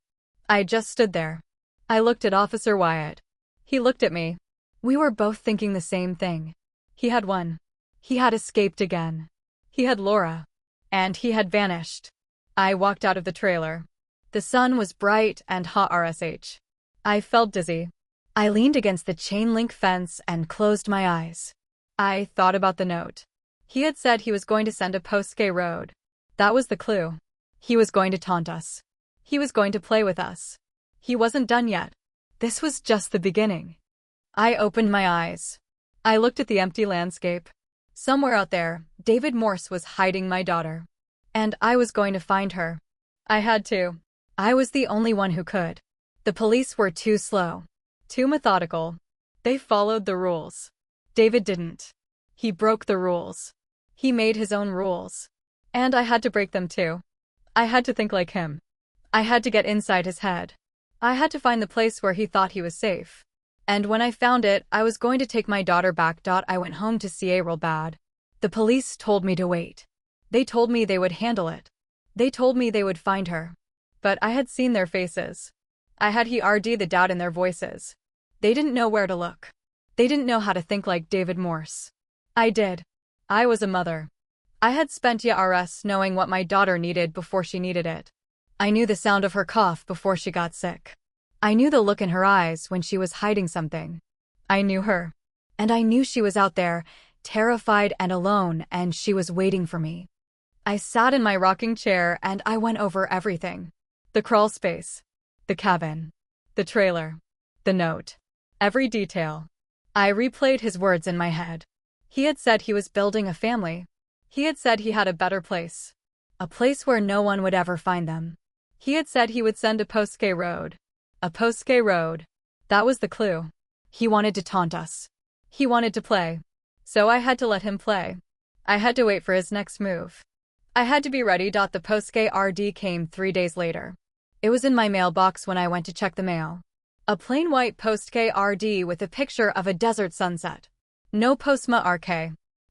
I just stood there. I looked at Officer Wyatt. He looked at me. We were both thinking the same thing. He had won. He had escaped again. He had Laura. And he had vanished. I walked out of the trailer. The sun was bright and hot. I felt dizzy. I leaned against the chain-link fence and closed my eyes. I thought about the note. He had said he was going to send a postcard road. That was the clue. He was going to taunt us. He was going to play with us. He wasn't done yet. This was just the beginning. I opened my eyes. I looked at the empty landscape. Somewhere out there, David Morse was hiding my daughter. And I was going to find her. I had to. I was the only one who could. The police were too slow. Too methodical. They followed the rules. David didn't. He broke the rules. He made his own rules. And I had to break them too. I had to think like him. I had to get inside his head. I had to find the place where he thought he was safe. And when I found it, I was going to take my daughter back. I went home to see real bad. The police told me to wait. They told me they would handle it. They told me they would find her. But I had seen their faces. I had heard the doubt in their voices. They didn't know where to look. They didn't know how to think like David Morse. I did. I was a mother. I had spent years knowing what my daughter needed before she needed it. I knew the sound of her cough before she got sick. I knew the look in her eyes when she was hiding something. I knew her. And I knew she was out there, terrified and alone, and she was waiting for me. I sat in my rocking chair and I went over everything. The crawl space. The cabin. The trailer. The note. Every detail. I replayed his words in my head. He had said he was building a family. He had said he had a better place. A place where no one would ever find them. He had said he would send a postcard road. A postcard road. That was the clue. He wanted to taunt us. He wanted to play. So I had to let him play. I had to wait for his next move. I had to be ready. The postcard came 3 days later. It was in my mailbox when I went to check the mail. A plain white postcard with a picture of a desert sunset. No postmark.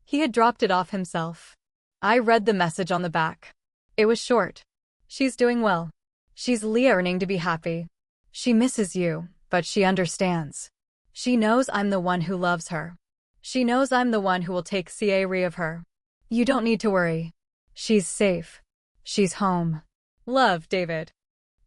He had dropped it off himself. I read the message on the back. It was short. She's doing well. She's learning to be happy. She misses you, but she understands. She knows I'm the one who loves her. She knows I'm the one who will take care of her. You don't need to worry. She's safe. She's home. Love, David.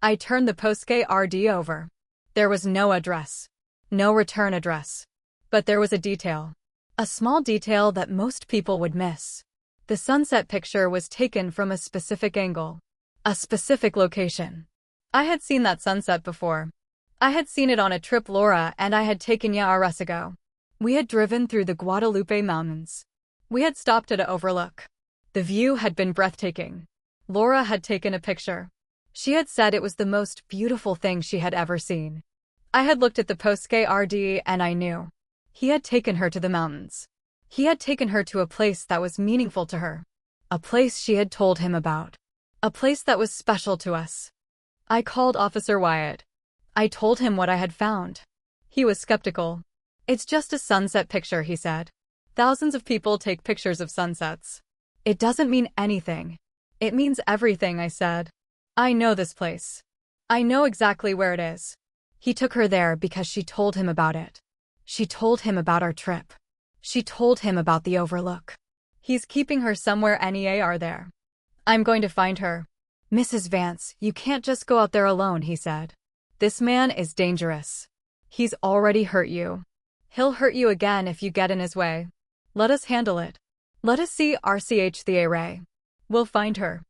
I turned the postcard over. There was no address. No return address. But there was a detail. A small detail that most people would miss. The sunset picture was taken from a specific angle. A specific location. I had seen that sunset before. I had seen it on a trip Laura and I had taken years ago. We had driven through the Guadalupe Mountains. We had stopped at an overlook. The view had been breathtaking. Laura had taken a picture. She had said it was the most beautiful thing she had ever seen. I had looked at the postcard and I knew. He had taken her to the mountains. He had taken her to a place that was meaningful to her. A place she had told him about. A place that was special to us. I called Officer Wyatt. I told him what I had found. He was skeptical. It's just a sunset picture, he said. Thousands of people take pictures of sunsets. It doesn't mean anything. It means everything, I said. I know this place. I know exactly where it is. He took her there because she told him about it. She told him about our trip. She told him about the Overlook. He's keeping her somewhere near there. I'm going to find her. Mrs. Vance, you can't just go out there alone, he said. This man is dangerous. He's already hurt you. He'll hurt you again if you get in his way. Let us handle it. Let us see Artesia. We'll find her.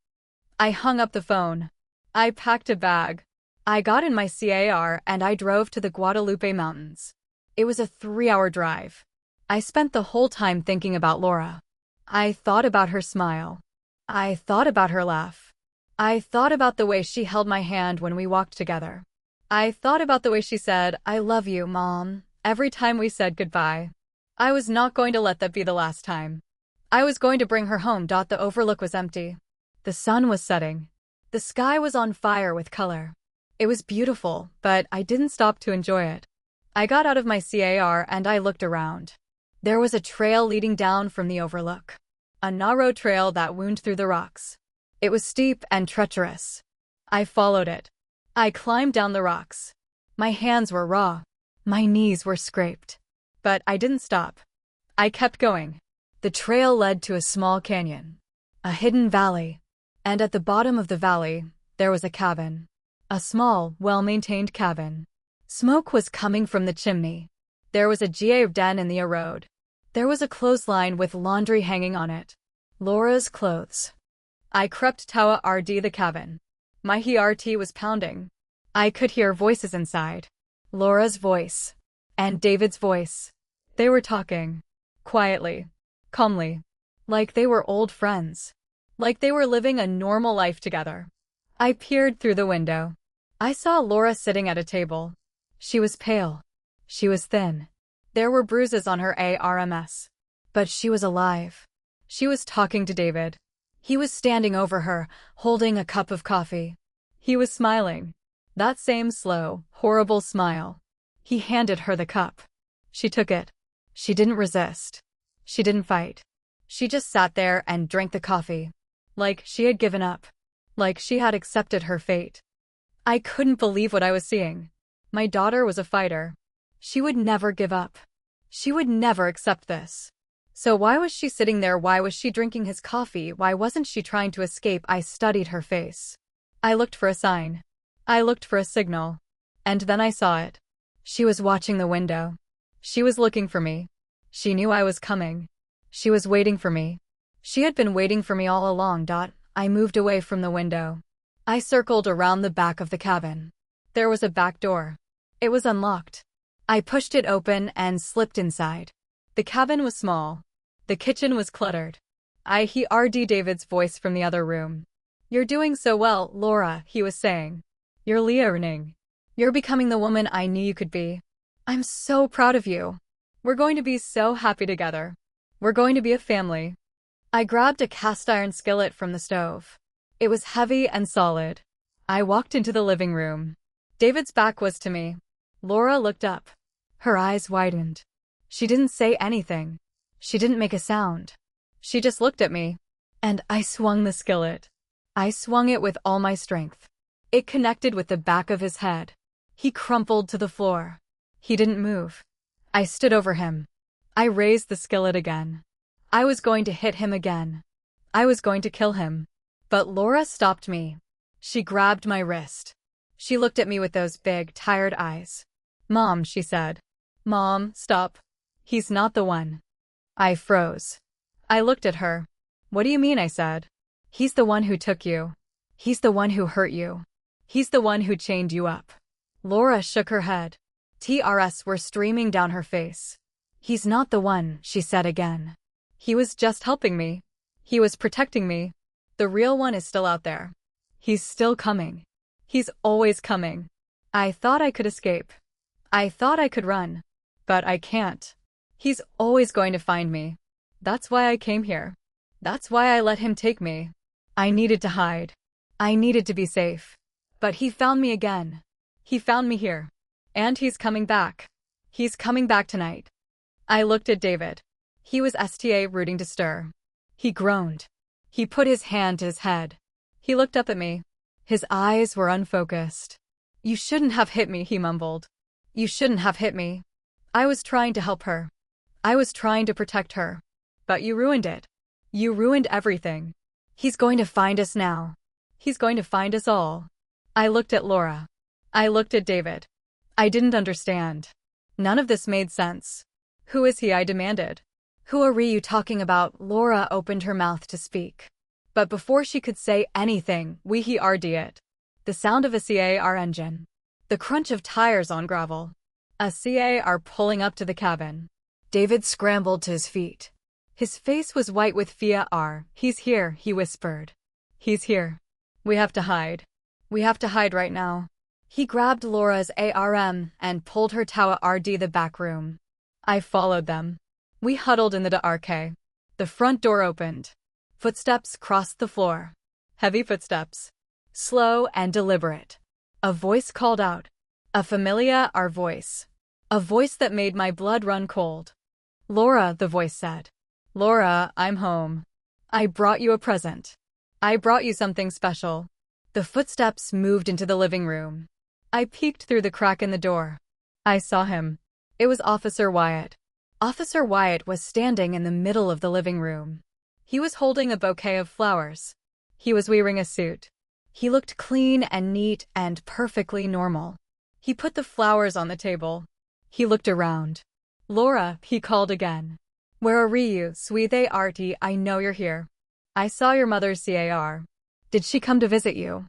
I hung up the phone. I packed a bag. I got in my car and I drove to the Guadalupe Mountains. It was a 3-hour drive. I spent the whole time thinking about Laura. I thought about her smile. I thought about her laugh. I thought about the way she held my hand when we walked together. I thought about the way she said, "I love you, Mom," every time we said goodbye. I was not going to let that be the last time. I was going to bring her home. The Overlook was empty. The sun was setting. The sky was on fire with color. It was beautiful, but I didn't stop to enjoy it. I got out of my car and I looked around. There was a trail leading down from the Overlook. A narrow trail that wound through the rocks. It was steep and treacherous. I followed it. I climbed down the rocks. My hands were raw. My knees were scraped. But I didn't stop. I kept going. The trail led to a small canyon. A hidden valley. And at the bottom of the valley, there was a cabin. A small, well-maintained cabin. Smoke was coming from the chimney. There was a den in the road. There was a clothesline with laundry hanging on it. Laura's clothes. I crept toward the cabin. My heart was pounding. I could hear voices inside. Laura's voice. And David's voice. They were talking. Quietly. Calmly. Like they were old friends. Like they were living a normal life together. I peered through the window. I saw Laura sitting at a table. She was pale. She was thin. There were bruises on her arms. But she was alive. She was talking to David. He was standing over her, holding a cup of coffee. He was smiling. That same slow, horrible smile. He handed her the cup. She took it. She didn't resist. She didn't fight. She just sat there and drank the coffee. Like she had given up. Like she had accepted her fate. I couldn't believe what I was seeing. My daughter was a fighter. She would never give up. She would never accept this. So why was she sitting there? Why was she drinking his coffee? Why wasn't she trying to escape? I studied her face. I looked for a sign. I looked for a signal. And then I saw it. She was watching the window. She was looking for me. She knew I was coming. She was waiting for me. She had been waiting for me all along. I moved away from the window. I circled around the back of the cabin. There was a back door. It was unlocked. I pushed it open and slipped inside. The cabin was small. The kitchen was cluttered. I heard David's voice from the other room. "You're doing so well, Laura," he was saying. "You're learning. You're becoming the woman I knew you could be. I'm so proud of you. We're going to be so happy together. We're going to be a family." I grabbed a cast iron skillet from the stove. It was heavy and solid. I walked into the living room. David's back was to me. Laura looked up. Her eyes widened. She didn't say anything. She didn't make a sound. She just looked at me. And I swung the skillet. I swung it with all my strength. It connected with the back of his head. He crumpled to the floor. He didn't move. I stood over him. I raised the skillet again. I was going to hit him again. I was going to kill him. But Laura stopped me. She grabbed my wrist. She looked at me with those big, tired eyes. "Mom," she said. "Mom, stop. He's not the one." I froze. I looked at her. "What do you mean?" I said. "He's the one who took you. He's the one who hurt you. He's the one who chained you up." Laura shook her head. Tears were streaming down her face. "He's not the one," she said again. "He was just helping me. He was protecting me. The real one is still out there. He's still coming. He's always coming." I thought I could escape. I thought I could run. But I can't. He's always going to find me. That's why I came here. That's why I let him take me. I needed to hide. I needed to be safe. But he found me again. He found me here. And he's coming back. He's coming back tonight. I looked at David. He was rooting to stir. He groaned. He put his hand to his head. He looked up at me. His eyes were unfocused. You shouldn't have hit me, he mumbled. You shouldn't have hit me. I was trying to help her. I was trying to protect her. But you ruined it. You ruined everything. He's going to find us now. He's going to find us all. I looked at Laura. I looked at David. I didn't understand. None of this made sense. Who is he? I demanded. Who are you talking about? Laura opened her mouth to speak. But before she could say anything, we heard it. The sound of a car engine. The crunch of tires on gravel. A car pulling up to the cabin. David scrambled to his feet. His face was white with fear. He's here, he whispered. He's here. We have to hide. We have to hide right now. He grabbed Laura's arm and pulled her toward the back room. I followed them. We huddled in the dark. The front door opened. Footsteps crossed the floor. Heavy footsteps. Slow and deliberate. A voice called out. A familiar voice. A voice that made my blood run cold. Laura, the voice said. Laura, I'm home. I brought you a present. I brought you something special. The footsteps moved into the living room. I peeked through the crack in the door. I saw him. It was Officer Wyatt. Officer Wyatt was standing in the middle of the living room. He was holding a bouquet of flowers. He was wearing a suit. He looked clean and neat and perfectly normal. He put the flowers on the table. He looked around. Laura, he called again. Where are you, sweetie Artie? I know you're here. I saw your mother's car. Did she come to visit you?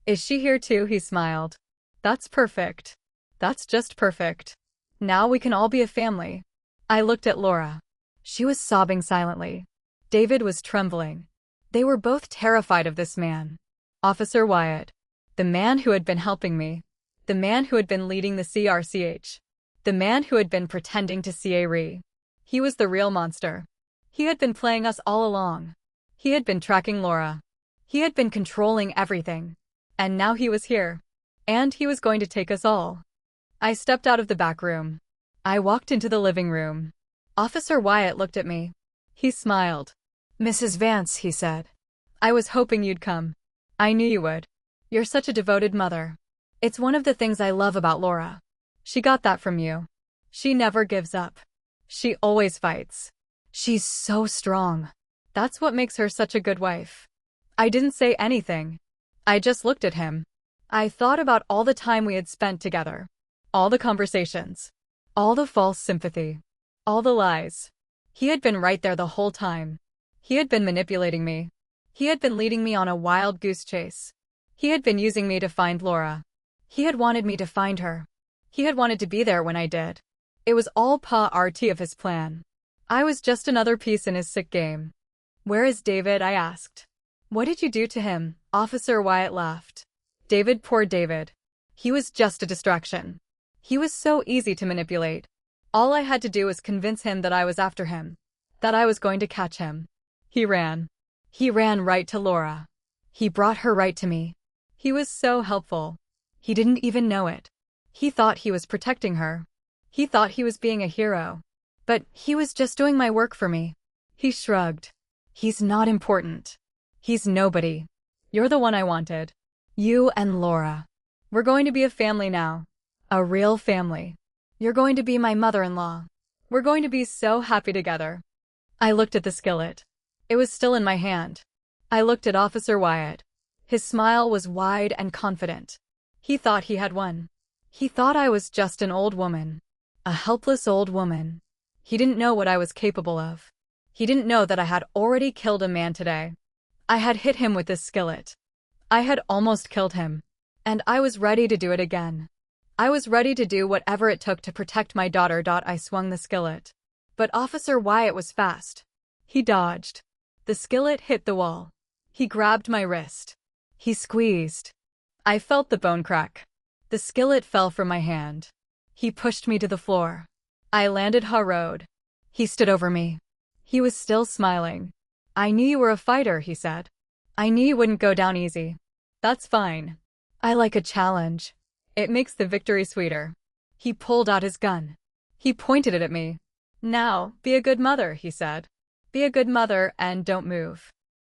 Is she here too? He smiled. That's perfect. That's just perfect. Now we can all be a family. I looked at Laura. She was sobbing silently. David was trembling. They were both terrified of this man. Officer Wyatt. The man who had been helping me. The man who had been leading the CRCH. The man who had been pretending to CA. He was the real monster. He had been playing us all along. He had been tracking Laura. He had been controlling everything. And now he was here. And he was going to take us all. I stepped out of the back room. I walked into the living room. Officer Wyatt looked at me. He smiled. Mrs. Vance, he said. I was hoping you'd come. I knew you would. You're such a devoted mother. It's one of the things I love about Laura. She got that from you. She never gives up. She always fights. She's so strong. That's what makes her such a good wife. I didn't say anything. I just looked at him. I thought about all the time we had spent together. All the conversations. All the false sympathy. All the lies. He had been right there the whole time. He had been manipulating me. He had been leading me on a wild goose chase. He had been using me to find Laura. He had wanted me to find her. He had wanted to be there when I did. It was all part of his plan. I was just another piece in his sick game. Where is David? I asked. What did you do to him? Officer Wyatt laughed. David, poor David. He was just a distraction. He was so easy to manipulate. All I had to do was convince him that I was after him. That I was going to catch him. He ran. He ran right to Laura. He brought her right to me. He was so helpful. He didn't even know it. He thought he was protecting her. He thought he was being a hero. But he was just doing my work for me. He shrugged. He's not important. He's nobody. You're the one I wanted. You and Laura. We're going to be a family now. A real family. You're going to be my mother-in-law. We're going to be so happy together. I looked at the skillet. It was still in my hand. I looked at Officer Wyatt. His smile was wide and confident. He thought he had won. He thought I was just an old woman. A helpless old woman. He didn't know what I was capable of. He didn't know that I had already killed a man today. I had hit him with this skillet. I had almost killed him. And I was ready to do it again. I was ready to do whatever it took to protect my daughter. I swung the skillet. But Officer Wyatt was fast. He dodged. The skillet hit the wall. He grabbed my wrist. He squeezed. I felt the bone crack. The skillet fell from my hand. He pushed me to the floor. I landed hard. He stood over me. He was still smiling. I knew you were a fighter, he said. I knew you wouldn't go down easy. That's fine. I like a challenge. It makes the victory sweeter. He pulled out his gun. He pointed it at me. Now, be a good mother, he said. Be a good mother and don't move.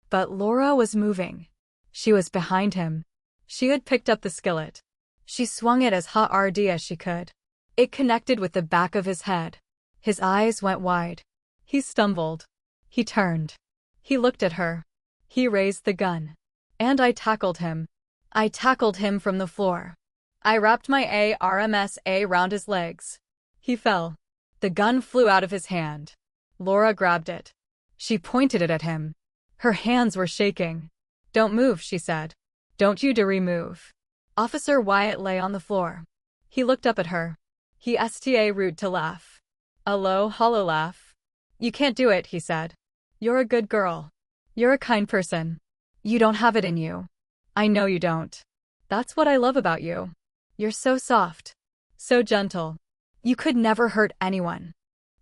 But Laura was moving. She was behind him. She had picked up the skillet. She swung it as hard as she could. It connected with the back of his head. His eyes went wide. He stumbled. He turned. He looked at her. He raised the gun. And I tackled him. I tackled him from the floor. I wrapped my arms around his legs. He fell. The gun flew out of his hand. Laura grabbed it. She pointed it at him. Her hands were shaking. "Don't move," she said. "Don't you dare move." Officer Wyatt lay on the floor. He looked up at her. He sta rude to laugh. A low, hollow laugh. "You can't do it," he said. "You're a good girl. You're a kind person. You don't have it in you. I know you don't. That's what I love about you. You're so soft. So gentle. You could never hurt anyone."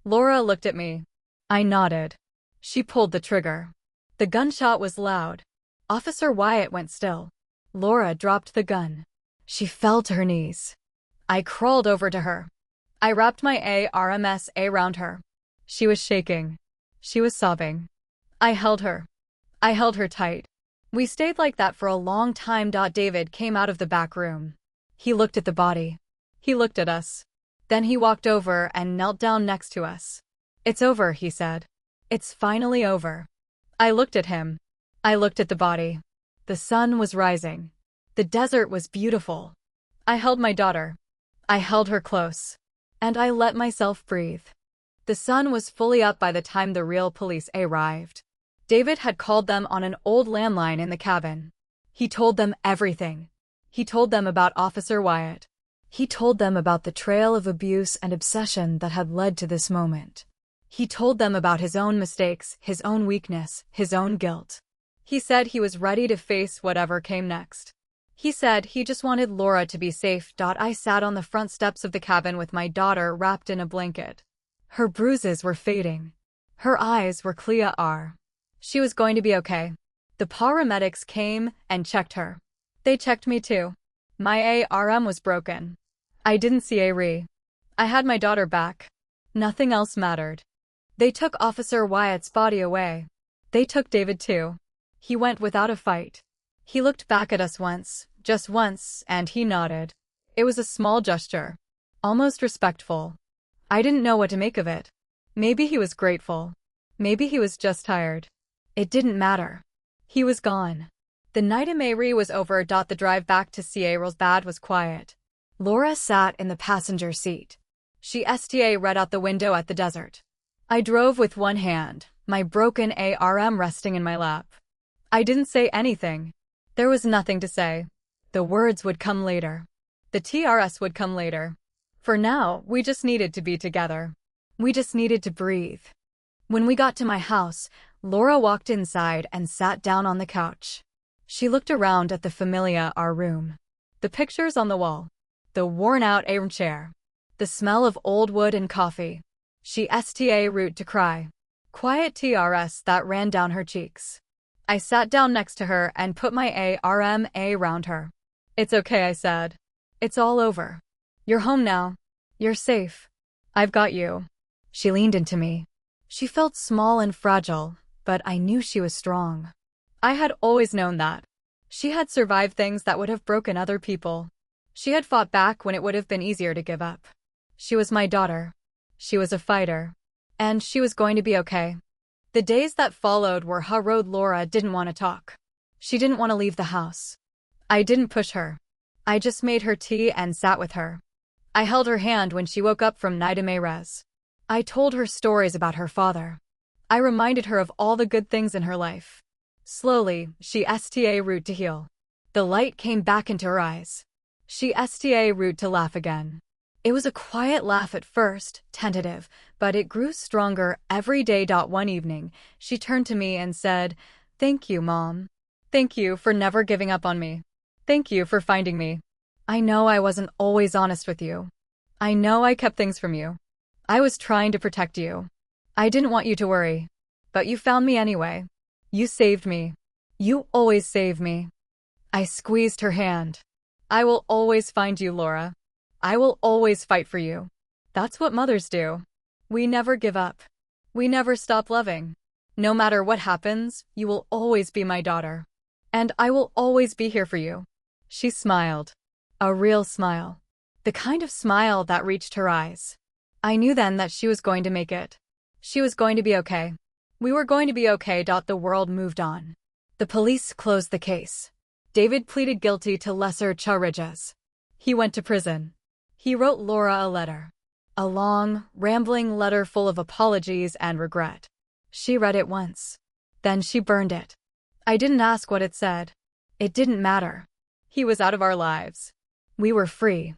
Laura looked at me. I nodded. She pulled the trigger. The gunshot was loud. Officer Wyatt went still. Laura dropped the gun. She fell to her knees. I crawled over to her. I wrapped my arms around her. She was shaking. She was sobbing. I held her. I held her tight. We stayed like that for a long time. David came out of the back room. He looked at the body. He looked at us. Then he walked over and knelt down next to us. "It's over," he said. "It's finally over." I looked at him. I looked at the body. The sun was rising. The desert was beautiful. I held my daughter. I held her close. And I let myself breathe. The sun was fully up by the time the real police arrived. David had called them on an old landline in the cabin. He told them everything. He told them about Officer Wyatt. He told them about the trail of abuse and obsession that had led to this moment. He told them about his own mistakes, his own weakness, his own guilt. He said he was ready to face whatever came next. He said he just wanted Laura to be safe. I sat on the front steps of the cabin with my daughter wrapped in a blanket. Her bruises were fading. Her eyes were clear. She was going to be okay. The paramedics came and checked her. They checked me too. My arm was broken. I didn't see a re. I had my daughter back. Nothing else mattered. They took Officer Wyatt's body away. They took David too. He went without a fight. He looked back at us once, just once, and he nodded. It was a small gesture. Almost respectful. I didn't know what to make of it. Maybe he was grateful. Maybe he was just tired. It didn't matter. He was gone. The nightmare was over. The drive back to Carlsbad was quiet. Laura sat in the passenger seat. She read out the window at the desert. I drove with one hand, my broken arm resting in my lap. I didn't say anything. There was nothing to say. The words would come later. The TRS would come later. For now, we just needed to be together. We just needed to breathe. When we got to my house, Laura walked inside and sat down on the couch. She looked around at the familiar room. The pictures on the wall. The worn-out armchair. The smell of old wood and coffee. She root to cry. Quiet TRS that ran down her cheeks. I sat down next to her and put my arm around her. "It's okay," I said. "It's all over. You're home now. You're safe. I've got you." She leaned into me. She felt small and fragile, but I knew she was strong. I had always known that. She had survived things that would have broken other people. She had fought back when it would have been easier to give up. She was my daughter. She was a fighter. And she was going to be okay. The days that followed were hard. Laura didn't want to talk. She didn't want to leave the house. I didn't push her. I just made her tea and sat with her. I held her hand when she woke up from nightmares. I told her stories about her father. I reminded her of all the good things in her life. Slowly, she root to heal. The light came back into her eyes. She root to laugh again. It was a quiet laugh at first, tentative, but it grew stronger every day. One evening, she turned to me and said, "Thank you, Mom. Thank you for never giving up on me. Thank you for finding me. I know I wasn't always honest with you. I know I kept things from you. I was trying to protect you. I didn't want you to worry. But you found me anyway. You saved me. You always save me." I squeezed her hand. "I will always find you, Laura. I will always fight for you. That's what mothers do. We never give up. We never stop loving. No matter what happens, you will always be my daughter. And I will always be here for you." She smiled. A real smile. The kind of smile that reached her eyes. I knew then that she was going to make it. She was going to be okay. We were going to be okay. The world moved on. The police closed the case. David pleaded guilty to lesser charges. He went to prison. He wrote Laura a letter. A long, rambling letter full of apologies and regret. She read it once. Then she burned it. I didn't ask what it said. It didn't matter. He was out of our lives. We were free.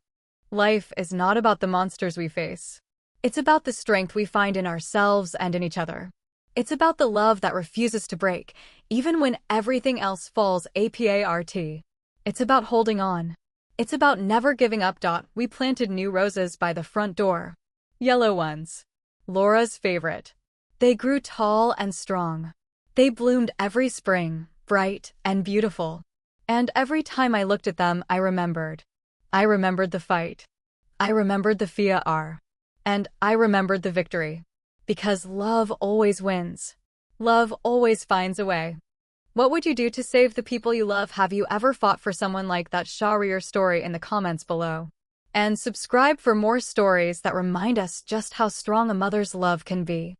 Life is not about the monsters we face. It's about the strength we find in ourselves and in each other. It's about the love that refuses to break, even when everything else falls apart. It's about holding on. It's about never giving up. We planted new roses by the front door. Yellow ones. Laura's favorite. They grew tall and strong. They bloomed every spring, bright and beautiful. And every time I looked at them, I remembered. I remembered the fight. I remembered the fear. And I remembered the victory. Because love always wins. Love always finds a way. What would you do to save the people you love? Have you ever fought for someone like that? Share your story in the comments below. And subscribe for more stories that remind us just how strong a mother's love can be.